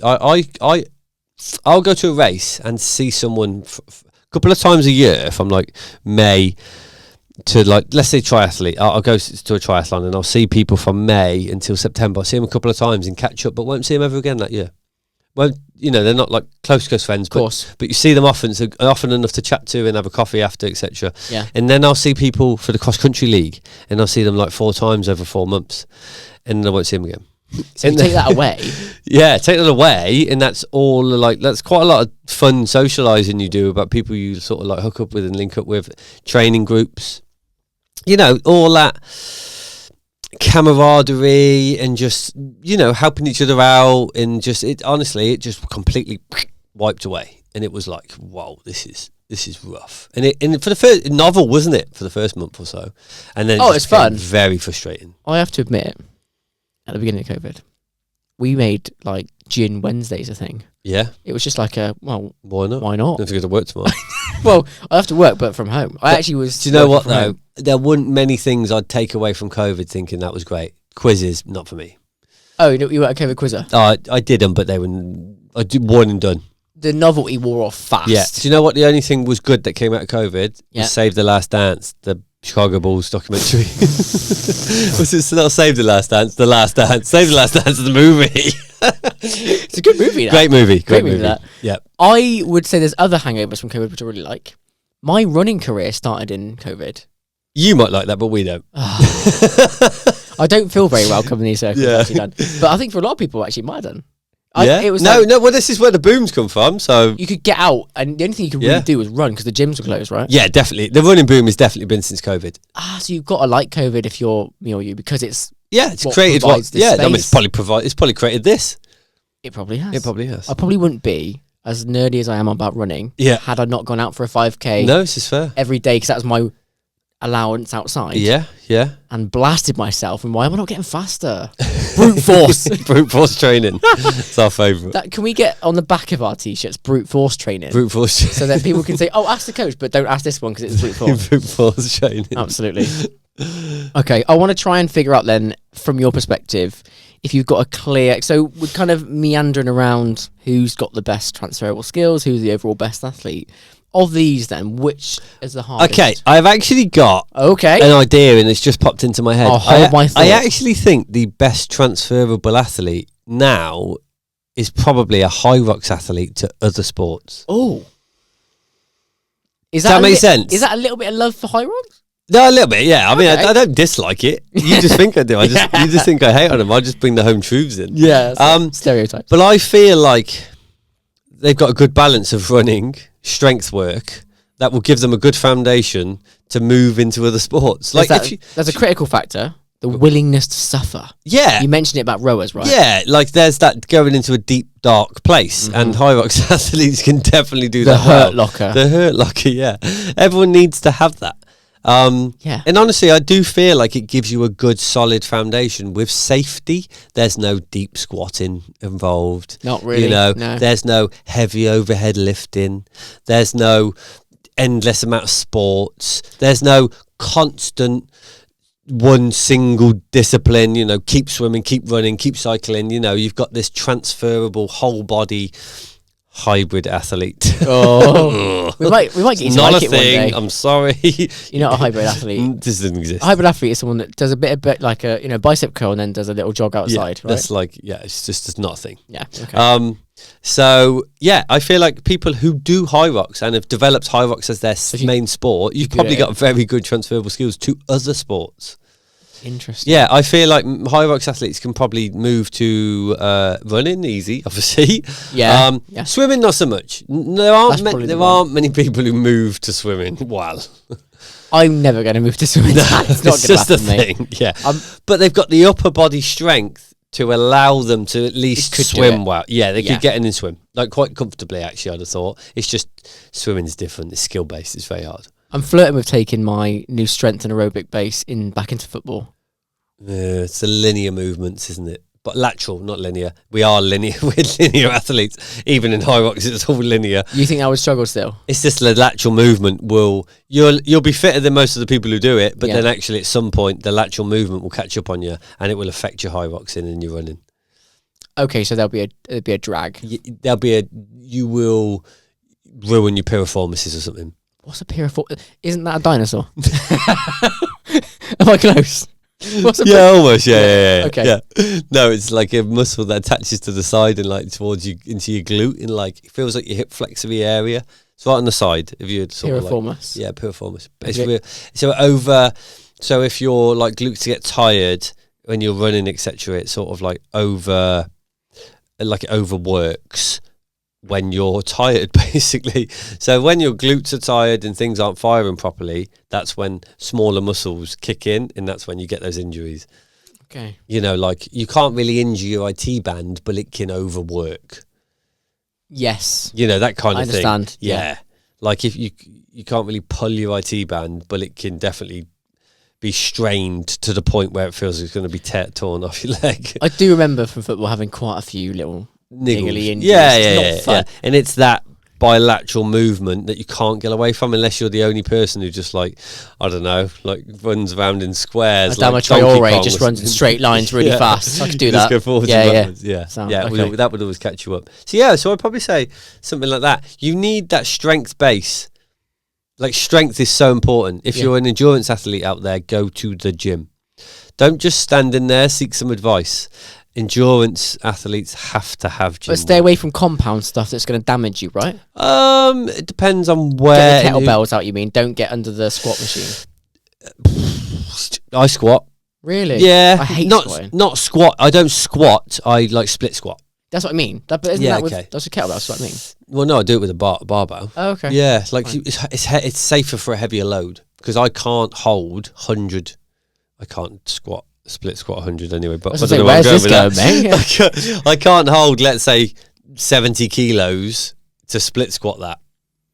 I'll go to a race and see someone a couple of times a year. If I'm like May to like, let's say triathlete, I'll go to a triathlon and I'll see people from May until September. I'll see them a couple of times and catch up, but won't see them ever again that year. Well, you know, they're not like close friends, Of course. but you see them often, so often enough to chat to and have a coffee after, etc. Yeah. And then I'll see people for the cross country league, and I'll see them like 4 times over 4 months, and then I won't see them again. So you And take then- that away. Yeah, take that away, and that's all like that's quite a lot of fun socialising you do about people you sort of like hook up with and link up with, training groups, you know, all that camaraderie and just, you know, helping each other out, and just it just completely wiped away, and it was like, wow, this is rough, and for the first novel, wasn't it, for the first month or so, and then Oh, just it's fun. became very frustrating. I have to admit, at the beginning of COVID, we made like Gin Wednesdays a thing. Yeah, It was just like why not? why not? Don't have to go to work tomorrow. Well, I have to work, but from home. I actually was. Do you know working what from though? home. There weren't many things I'd take away from COVID thinking that was great. Quizzes, not for me. Oh, you were a COVID quizzer. I did them, but they were I did one and done. The novelty wore off fast. Yeah. Do you know what the only thing was good that came out of COVID? Yeah. Was Save the Last Dance, the Chicago Bulls documentary. Was it not Save the Last Dance? The Last Dance. Save the Last Dance is the movie. It's a good movie. That. Great movie. Great movie, that. Yeah. I would say there's other hangovers from COVID which I really like. My running career started in COVID. You might like that, but we don't. I don't feel very welcome in these circles. Yeah. Actually done. But I think for a lot of people, actually, might have done. Yeah. It was no. like, Well, this is where the booms come from. So you could get out, and the only thing you could Yeah. really do was run because the gyms were closed, right? yeah, definitely. The running boom has definitely been since COVID. So you've got to like COVID if you're me or you because it's Yeah, it's What created what. provides this Yeah, I mean, space. it's probably created this. it probably has. It probably has. I probably wouldn't be as nerdy as I am about running. Yeah. Had I not gone out for a 5k No, this is fair. every day because that was my allowance outside. Yeah, yeah. And blasted myself. And why am I not getting faster? Brute force. Brute force training. It's our favourite. That can we get on the back of our t-shirts brute force training Brute force. so that people can say, "Oh, ask the coach, but don't ask this one because it's brute force." Brute force training. Absolutely. Okay, I want to try and figure out then, from your perspective, if you've got a clear, so we're kind of meandering around who's got the best transferable skills, who's the overall best athlete. Of these, then, which is the hardest? Okay, I've actually got an idea, and it's just popped into my head. I'll hold my thought. I actually think the best transferable athlete now is probably a high rocks athlete to other sports. Oh, Does that make sense? Is that a little bit of love for high rocks? No, a little bit, yeah. I mean, I don't dislike it. You just think I do. You just think I hate on them. I just bring the home truths in. Yeah, stereotypes. But I feel like they've got a good balance of running, strength work, that will give them a good foundation to move into other sports. Like there's a critical factor, the willingness to suffer. Yeah. You mentioned it about rowers, right? Yeah, like there's that going into a deep, dark place, and high rocks athletes can definitely do that. The hurt locker, yeah. Everyone needs to have that. Yeah. And honestly, I do feel like it gives you a good, solid foundation with safety. There's no deep squatting involved. Not really. You know, no. There's no heavy overhead lifting. There's no endless amount of sports. There's no constant one single discipline, you know, keep swimming, keep running, keep cycling. You know, you've got this transferable whole body hybrid athlete. Oh, we might get you to not like a it one thing. day. I'm sorry. You're not a hybrid athlete. This doesn't exist. A hybrid athlete is someone that does a bit like a bicep curl and then does a little jog outside. Yeah, right? that's like it's not a thing. Yeah. Okay. So yeah, I feel like people who do high rocks and have developed high rocks as their main sport, you've probably got very good transferable skills to other sports. Interesting. Yeah, I feel like high rocks athletes can probably move to running easy, obviously. Yeah. Swimming not so much. There aren't many people who move to swimming. Well, I'm never going to move to swimming. It's not it's just a thing. Yeah, but they've got the upper body strength to allow them to at least swim well. Yeah, they could get in and swim like quite comfortably. Actually, I'd have thought. It's just swimming's different. It's skill based. It's very hard. I'm flirting with taking my new strength and aerobic base back into football. It's the linear movements, isn't it? But lateral, not linear. We are linear. We're linear athletes. Even in high rocks, it's all linear. You think I would struggle still? It's just the lateral movement you'll be fitter than most of the people who do it, but then actually at some point the lateral movement will catch up on you and it will affect your high rocks and your running. Okay, so there'll be a drag. You will ruin your piriformis or something. What's a piriformis? Isn't that a dinosaur? Am I close? Almost. Yeah. Okay. Yeah. No, it's like a muscle that attaches to the side and like towards you into your glute, and like it feels like your hip flexory area. It's right on the side. If you piriformis. Piriformis. So if your like glutes get tired when you're running, etc., it sort of like it overworks when you're tired, basically. So when your glutes are tired and things aren't firing properly, that's when smaller muscles kick in, and that's when you get those injuries. Okay. You know, like you can't really injure your IT band, but it can overwork. Yes. You know, that kind of thing. I understand. Yeah. Like if you can't really pull your IT band, but it can definitely be strained to the point where it feels it's going to be torn off your leg. I do remember from football having quite a few little niggly injuries. Yeah. And it's that bilateral movement that you can't get away from unless you're the only person who just like, I don't know, like runs around in squares. Like Traore just runs in straight lines really fast. I could do that. Just go forwards and backwards. That would always catch you up. So I'd probably say something like that. You need that strength base. Like strength is so important. If you're an endurance athlete out there, go to the gym. Don't just stand in there, seek some advice. Endurance athletes have to have gym. But stay away from compound stuff that's going to damage you, right? It depends on where. Get the kettlebells out, you mean? Don't get under the squat machine. I squat. Really? Yeah. I hate squatting. Not squat. I don't squat. I like split squat. That's what I mean. That's a kettlebell. That's what I mean. Well, no, I do it with a barbell. Oh, okay. Yeah, like it's safer for a heavier load because I can't hold 100. I can't split squat 100 anyway. But I don't know where where's this going, mate? I can't hold, let's say, 70 kilos to split squat that.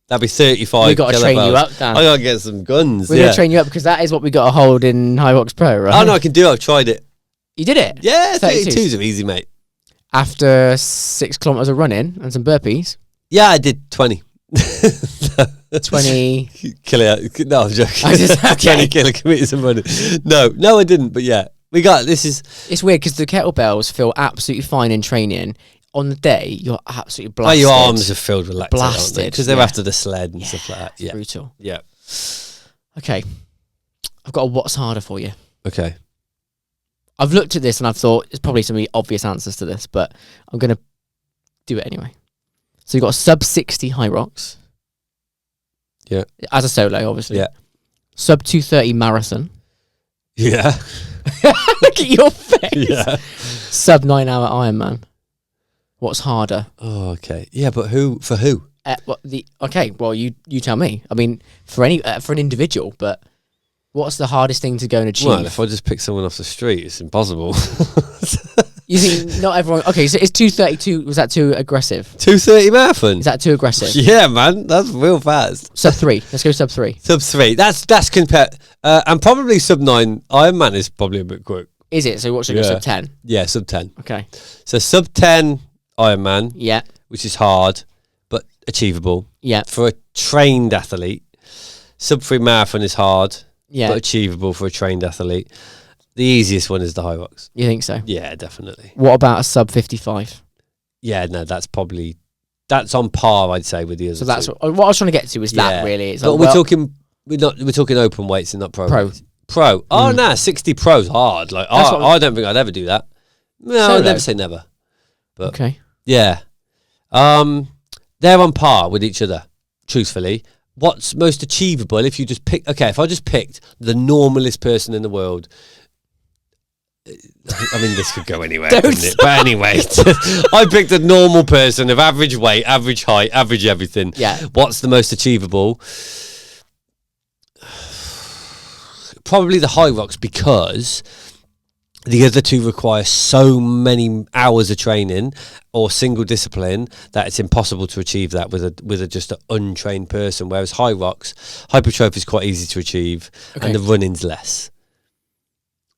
That'd be 35. We got to train you up, Dan. I got to get some guns. We're going to train you up because that is what we got to hold in High Rocks Pro, right? Oh no, I can do it. I've tried it. You did it? Yeah, 32s are easy, mate. After 6 kilometers of running and some burpees? Yeah, I did 20. 20 kilo. No, I'm joking. 20 kilometers of running. No, I didn't. But yeah, It's weird because the kettlebells feel absolutely fine in training. On the day, you're absolutely blasted. Your arms are filled with lactate, blasted because they're after the sled and stuff like that. Yeah, brutal. Yeah. Okay, I've got a what's harder for you. Okay. I've looked at this and I've thought there's probably some obvious answers to this, but I'm gonna do it anyway. So you've got a sub 60 high rocks. Yeah. As a solo, obviously. Yeah. Sub 230 marathon. Yeah. Look at your face. Yeah. Sub 9 hour Ironman. What's harder? Oh, okay. Yeah, but who? Well, you tell me. I mean, for an individual, but what's the hardest thing to go and achieve? Well, if I just pick someone off the street, it's impossible. You think not everyone? Okay, so it's 232. Was that too aggressive? 230 marathon. Is that too aggressive? Yeah, man, that's real fast. Sub 3. Let's go sub 3. Sub 3. That's compared, and probably sub 9. Ironman is probably a bit quick. Is it? So what should go sub 10? Yeah, sub 10. Okay. So sub 10 Ironman. Yeah. Which is hard, but achievable. Yeah. For a trained athlete. Sub 3 marathon is hard, but Yeah. achievable for a trained athlete. The easiest one is the high rocks. You think so? Yeah, definitely. What about a sub 55? Yeah, no, that's on par, I'd say, with the others. So that's what I was trying to get to. Is that really? It's But like, we're talking open weights and not pro. Pro. Weights. Pro. Oh no, 60 pro's hard. Like I don't think I'd ever do that. No, I'd never say never. But okay. yeah, they're on par with each other. Truthfully, what's most achievable if you just pick? Okay, if I just picked the normalest person in the world. I mean, this could go anywhere, couldn't it? But anyway, I picked a normal person of average weight, average height, average everything. Yeah. What's the most achievable? Probably the high rocks, because the other two require so many hours of training or single discipline that it's impossible to achieve that with just an untrained person. Whereas high rocks, hypertrophy is quite easy to achieve, and the running's less.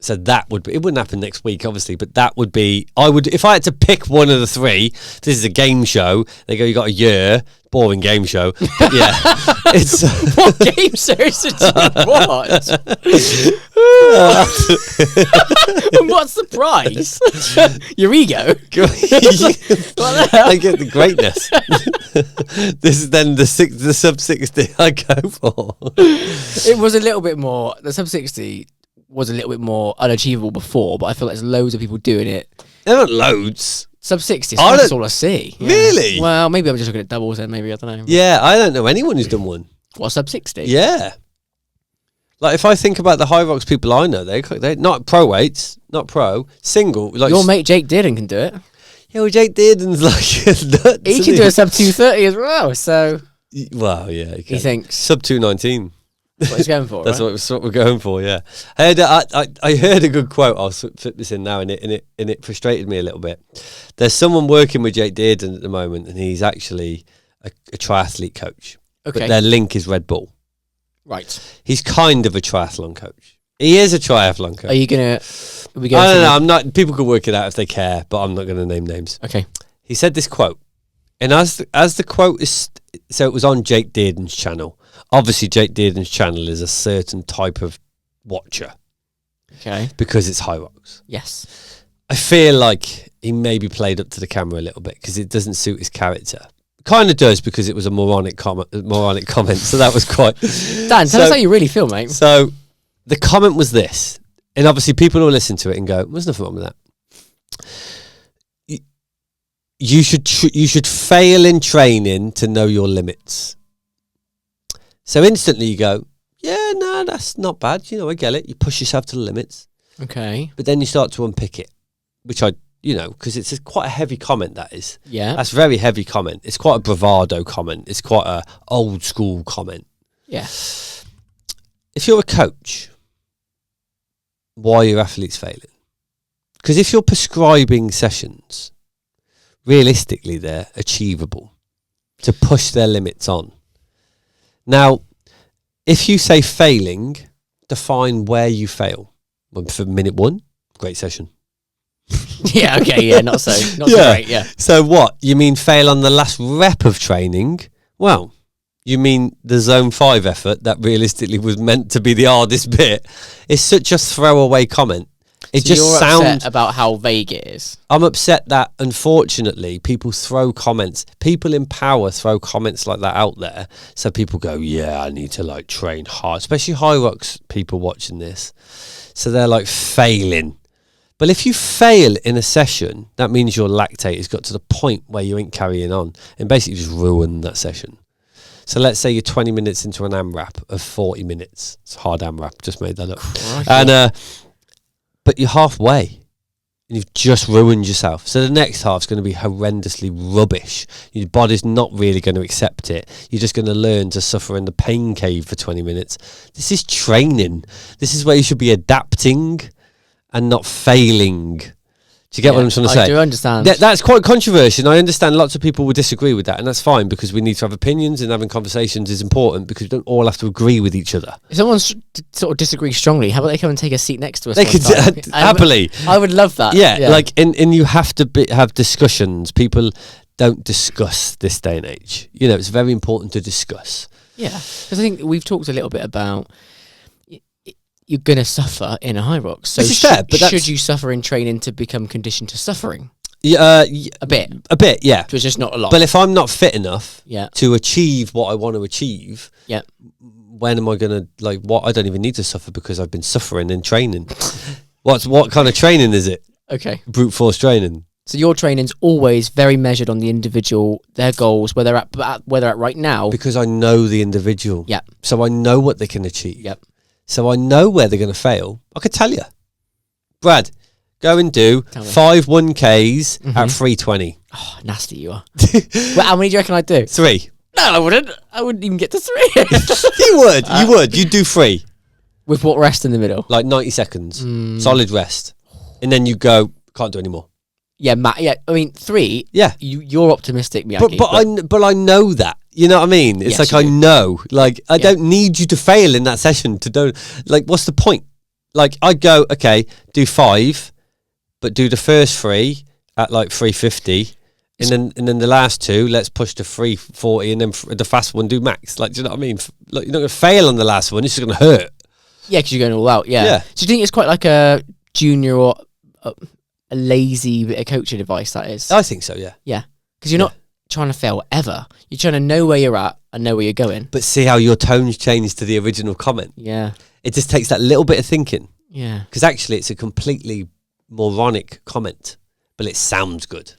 So that would be, it wouldn't happen next week, obviously, but that would be, if I had to pick one of the three, this is a game show, they go, you got a year, boring game show. But yeah. It's what game shows did you watch? And what's the prize? Your ego. I get the greatness. This is then the sub 60 I go for. It was a little bit more, the sub 60 was a little bit more unachievable before, but I feel like there's loads of people doing it. There aren't loads. Sub 60, that's all I see. Yeah. Really? Well, maybe I'm just looking at doubles then, maybe, I don't know. Yeah, I don't know anyone who's done one. What, sub 60? Yeah. Like, if I think about the high rocks people I know, they're not pro weights, not pro, single. Like your mate Jake Dearden can do it. Yeah, well, Jake Dearden's like nuts. He can do a sub 230 as well, so. Well, yeah. He thinks. Sub 219. That's what he's going for. That's right? what we're going for. Yeah, I heard a good quote. I'll flip this in now, and it frustrated me a little bit. There's someone working with Jake Dearden at the moment, and he's actually a triathlete coach. Okay. But their link is Red Bull. Right. He's kind of a triathlon coach. He is a triathlon coach. Are you gonna? I don't know. I'm not. People could work it out if they care, but I'm not going to name names. Okay. He said this quote, and as the quote is, so it was on Jake Dearden's channel. Obviously, Jake Dearden's channel is a certain type of watcher. Okay. Because it's high rocks. Yes. I feel like he maybe played up to the camera a little bit because it doesn't suit his character. Kind of does, because it was a moronic comment. So that was quite. Dan, tell us how you really feel, mate. So the comment was this, and obviously people will listen to it and go, "There's nothing wrong with that." You should fail in training to know your limits. So instantly you go, yeah, no, that's not bad. You know, I get it. You push yourself to the limits. Okay. But then you start to unpick it, which because it's quite a heavy comment, that is. Yeah. That's a very heavy comment. It's quite a bravado comment. It's quite a old school comment. Yeah. If you're a coach, why are your athletes failing? Because if you're prescribing sessions, realistically, they're achievable to push their limits on. Now, if you say failing, define where you fail. Well, for minute 1, great session. Yeah, okay, yeah, not so great, yeah. So what? You mean fail on the last rep of training? Well, you mean the zone 5 effort that realistically was meant to be the hardest bit? It's such a throwaway comment. It So just you're sounds. upset about how vague it is. I'm upset that unfortunately people throw comments. People in power throw comments like that out there. So people go, yeah, I need to like train hard, especially high rocks people watching this. So they're like failing. But if you fail in a session, that means your lactate has got to the point where you ain't carrying on and basically just ruin that session. So let's say you're 20 minutes into an AMRAP of 40 minutes. It's a hard AMRAP, just made that up. Crikey. And but you're halfway and you've just ruined yourself. So the next half's going to be horrendously rubbish. Your body's not really going to accept it. You're just going to learn to suffer in the pain cave for 20 minutes. This is training. This is where you should be adapting and not failing. Do you get what I'm trying to say? I do understand. That's quite controversial. I understand lots of people would disagree with that, and that's fine because we need to have opinions, and having conversations is important because we don't all have to agree with each other. If someone sort of disagrees strongly, how about they come and take a seat next to us? They one could time? happily. I would love that. Yeah, like and you have to have discussions. People don't discuss this day and age. You know, it's very important to discuss. Yeah, because I think we've talked a little bit about you're going to suffer in a high rock. So Which is fair, but should you suffer in training to become conditioned to suffering? Yeah, A bit. Yeah. So it's just not a lot. But if I'm not fit enough Yeah. to achieve what I want to achieve, Yeah. when am I going to, like, what? I don't even need to suffer because I've been suffering in training. What kind of training is it? Okay. Brute force training. So your training's always very measured on the individual, their goals, where they're at right now. Because I know the individual. Yeah. So I know what they can achieve. Yep. So I know where they're going to fail. I could tell you. Brad, go and do Tell me. 5 1Ks at 320. Oh, nasty you are. Well, how many do you reckon I'd do? 3. No, I wouldn't. I wouldn't even get to 3. You would. You would. You'd do 3. With what rest in the middle? Like 90 seconds. Solid rest. And then you go, can't do any more. Yeah, Matt. Yeah, I mean 3. Yeah. You're optimistic, Miyagi. But I know that. You know what I mean? It's Yes, like you I do. know. Like I don't need you to fail in that session to do. Like what's the point? Like I'd go, okay, do 5, but do the first 3 at like 350, and then the last 2 let's push to 340, and then the fast one do max. Like do you know what I mean? Like you're not gonna fail on the last one. It's just gonna hurt. Yeah, because you're going all out. Yeah. Yeah. So do you think it's quite like a junior or a lazy bit of coaching advice? That is. I think so. Yeah. Yeah, because you're not trying to fail ever. You're trying to know where you're at and know where you're going. But see how your tone's changed to the original comment. Yeah. It just takes that little bit of thinking. Yeah. Because actually, it's a completely moronic comment, but it sounds good.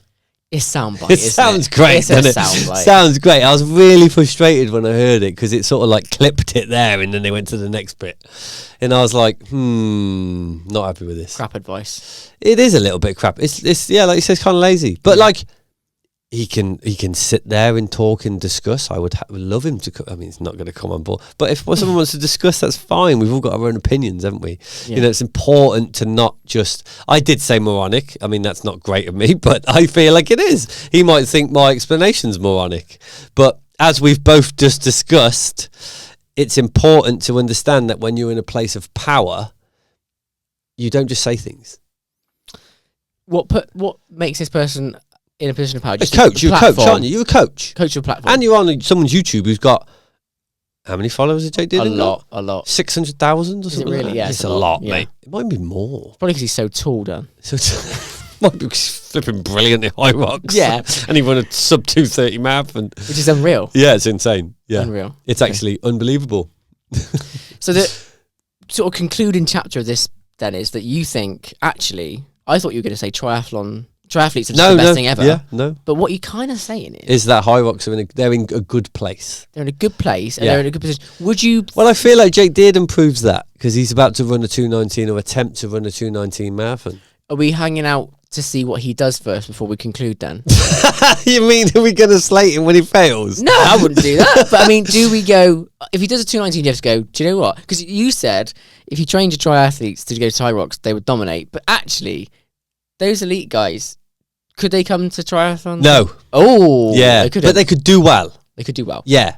It's soundbite. It sounds great, It's a doesn't it? soundbite. Sounds great. I was really frustrated when I heard it because it sort of like clipped it there, and then they went to the next bit, and I was like, not happy with this. Crap advice. It is a little bit crap. It's yeah, like you said, it's kind of lazy, but like he can sit there and talk and discuss. I would love him to. I mean, it's not going to come on board, but if someone wants to discuss, that's fine. We've all got our own opinions, haven't we? Yeah. You know, it's important to not just. I did say moronic. I mean, that's not great of me, but I feel like it is. He might think my explanation's moronic, but as we've both just discussed, it's important to understand that when you're in a place of power, you don't just say things. What makes this person in a position of power? A coach. You're a coach, aren't you? You're a coach. Coach of a platform. And you're on someone's YouTube who's got how many followers did Jake Dillon got? A lot. 600,000 or Is it something. really? Like that. Yeah, It's it's a a lot, lot, mate. It might be more. Probably because he's so tall, Dan. So it's might be flipping brilliant in high rocks. Yeah. And he won a sub 230 marathon. Which is unreal. Yeah, it's insane. Yeah. Unreal. It's actually unbelievable. So the sort of concluding chapter of this then is that you think, actually, I thought you were going to say triathletes are just the best thing ever. Yeah, no. But what you're kind of saying is Is that high rocks are they're in a good place. they're in a good place and Yeah. they're in a good position. Would you... Well, I feel like Jake Dearden proves that because he's about to run a 219 or attempt to run a 219 marathon. Are we hanging out to see what he does first before we conclude then? You mean are we going to slate him when he fails? No, I wouldn't do that. But I mean, do we go... If he does a 219, you have to go, do you know what? Because you said if you trained your triathletes to go to high rocks, they would dominate. But actually, those elite guys, could they come to triathlon? No. Oh. Yeah, They could but they could do well. They could do well. Yeah.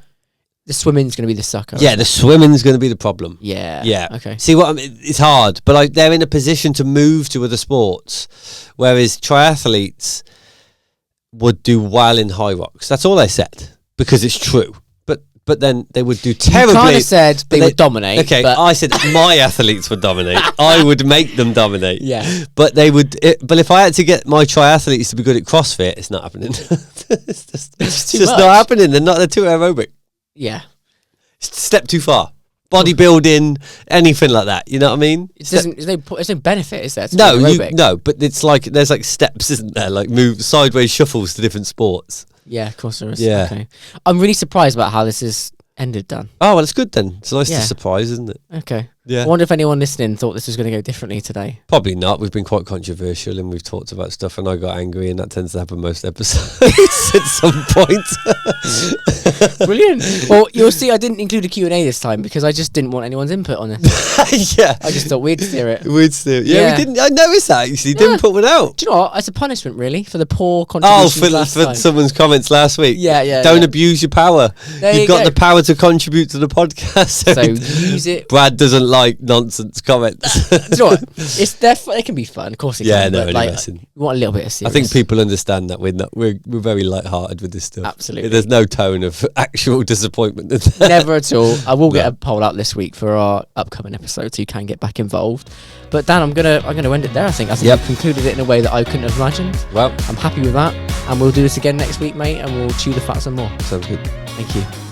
The swimming's going to be the sucker. Yeah, the swimming's going to be the problem. Yeah. Yeah. Okay. See what I mean? It's hard, but like they're in a position to move to other sports, whereas triathletes would do well in high rocks. That's all I said because it's true. But but then they would do You terribly. kind of said they would dominate. Okay, but I said my athletes would dominate. I would make them dominate. yeah. But they would. But if I had to get my triathletes to be good at CrossFit, it's not happening. It's just too not much. happening. They're too aerobic. Yeah. Step too far. Bodybuilding, anything like that. You know what I mean? There's no benefit, is there? To No, being aerobic? no. But it's like there's like steps, isn't there? Like move sideways shuffles to different sports. Yeah, of course there is. Yeah. Okay. I'm really surprised about how this is ended done. Oh well, it's good then. It's nice Yeah. to surprise, isn't it? Okay. Yeah. I wonder if anyone listening thought this was going to go differently today. Probably not. We've been quite controversial and we've talked about stuff and I got angry and that tends to happen most episodes at some point. Brilliant. Well, you'll see I didn't include a Q&A this time because I just didn't want anyone's input on this. Yeah. I just thought we'd steer it. We'd still. Yeah, Yeah. we didn't. I noticed that actually. Didn't put one out. Do you know what? It's a punishment, really, for the poor Oh, contributions last for time. someone's comments last week. Yeah. Don't abuse your power. There You've you got go. the power to contribute to the podcast. So use it. Brad doesn't like nonsense comments. Do you know what? They can be fun, of course. It Yeah, can, no, but only like, messing. we want a little bit of I serious. think people understand that we're very light-hearted with this stuff. Absolutely. There's no tone of actual disappointment in there. Never at all. I will get No. a poll out this week for our upcoming episode, so you can get back involved. But Dan, I'm gonna end it there. I think Yep. I've concluded it in a way that I couldn't have imagined. Well, I'm happy with that, and we'll do this again next week, mate, and we'll chew the fat some more. sounds good. Thank you.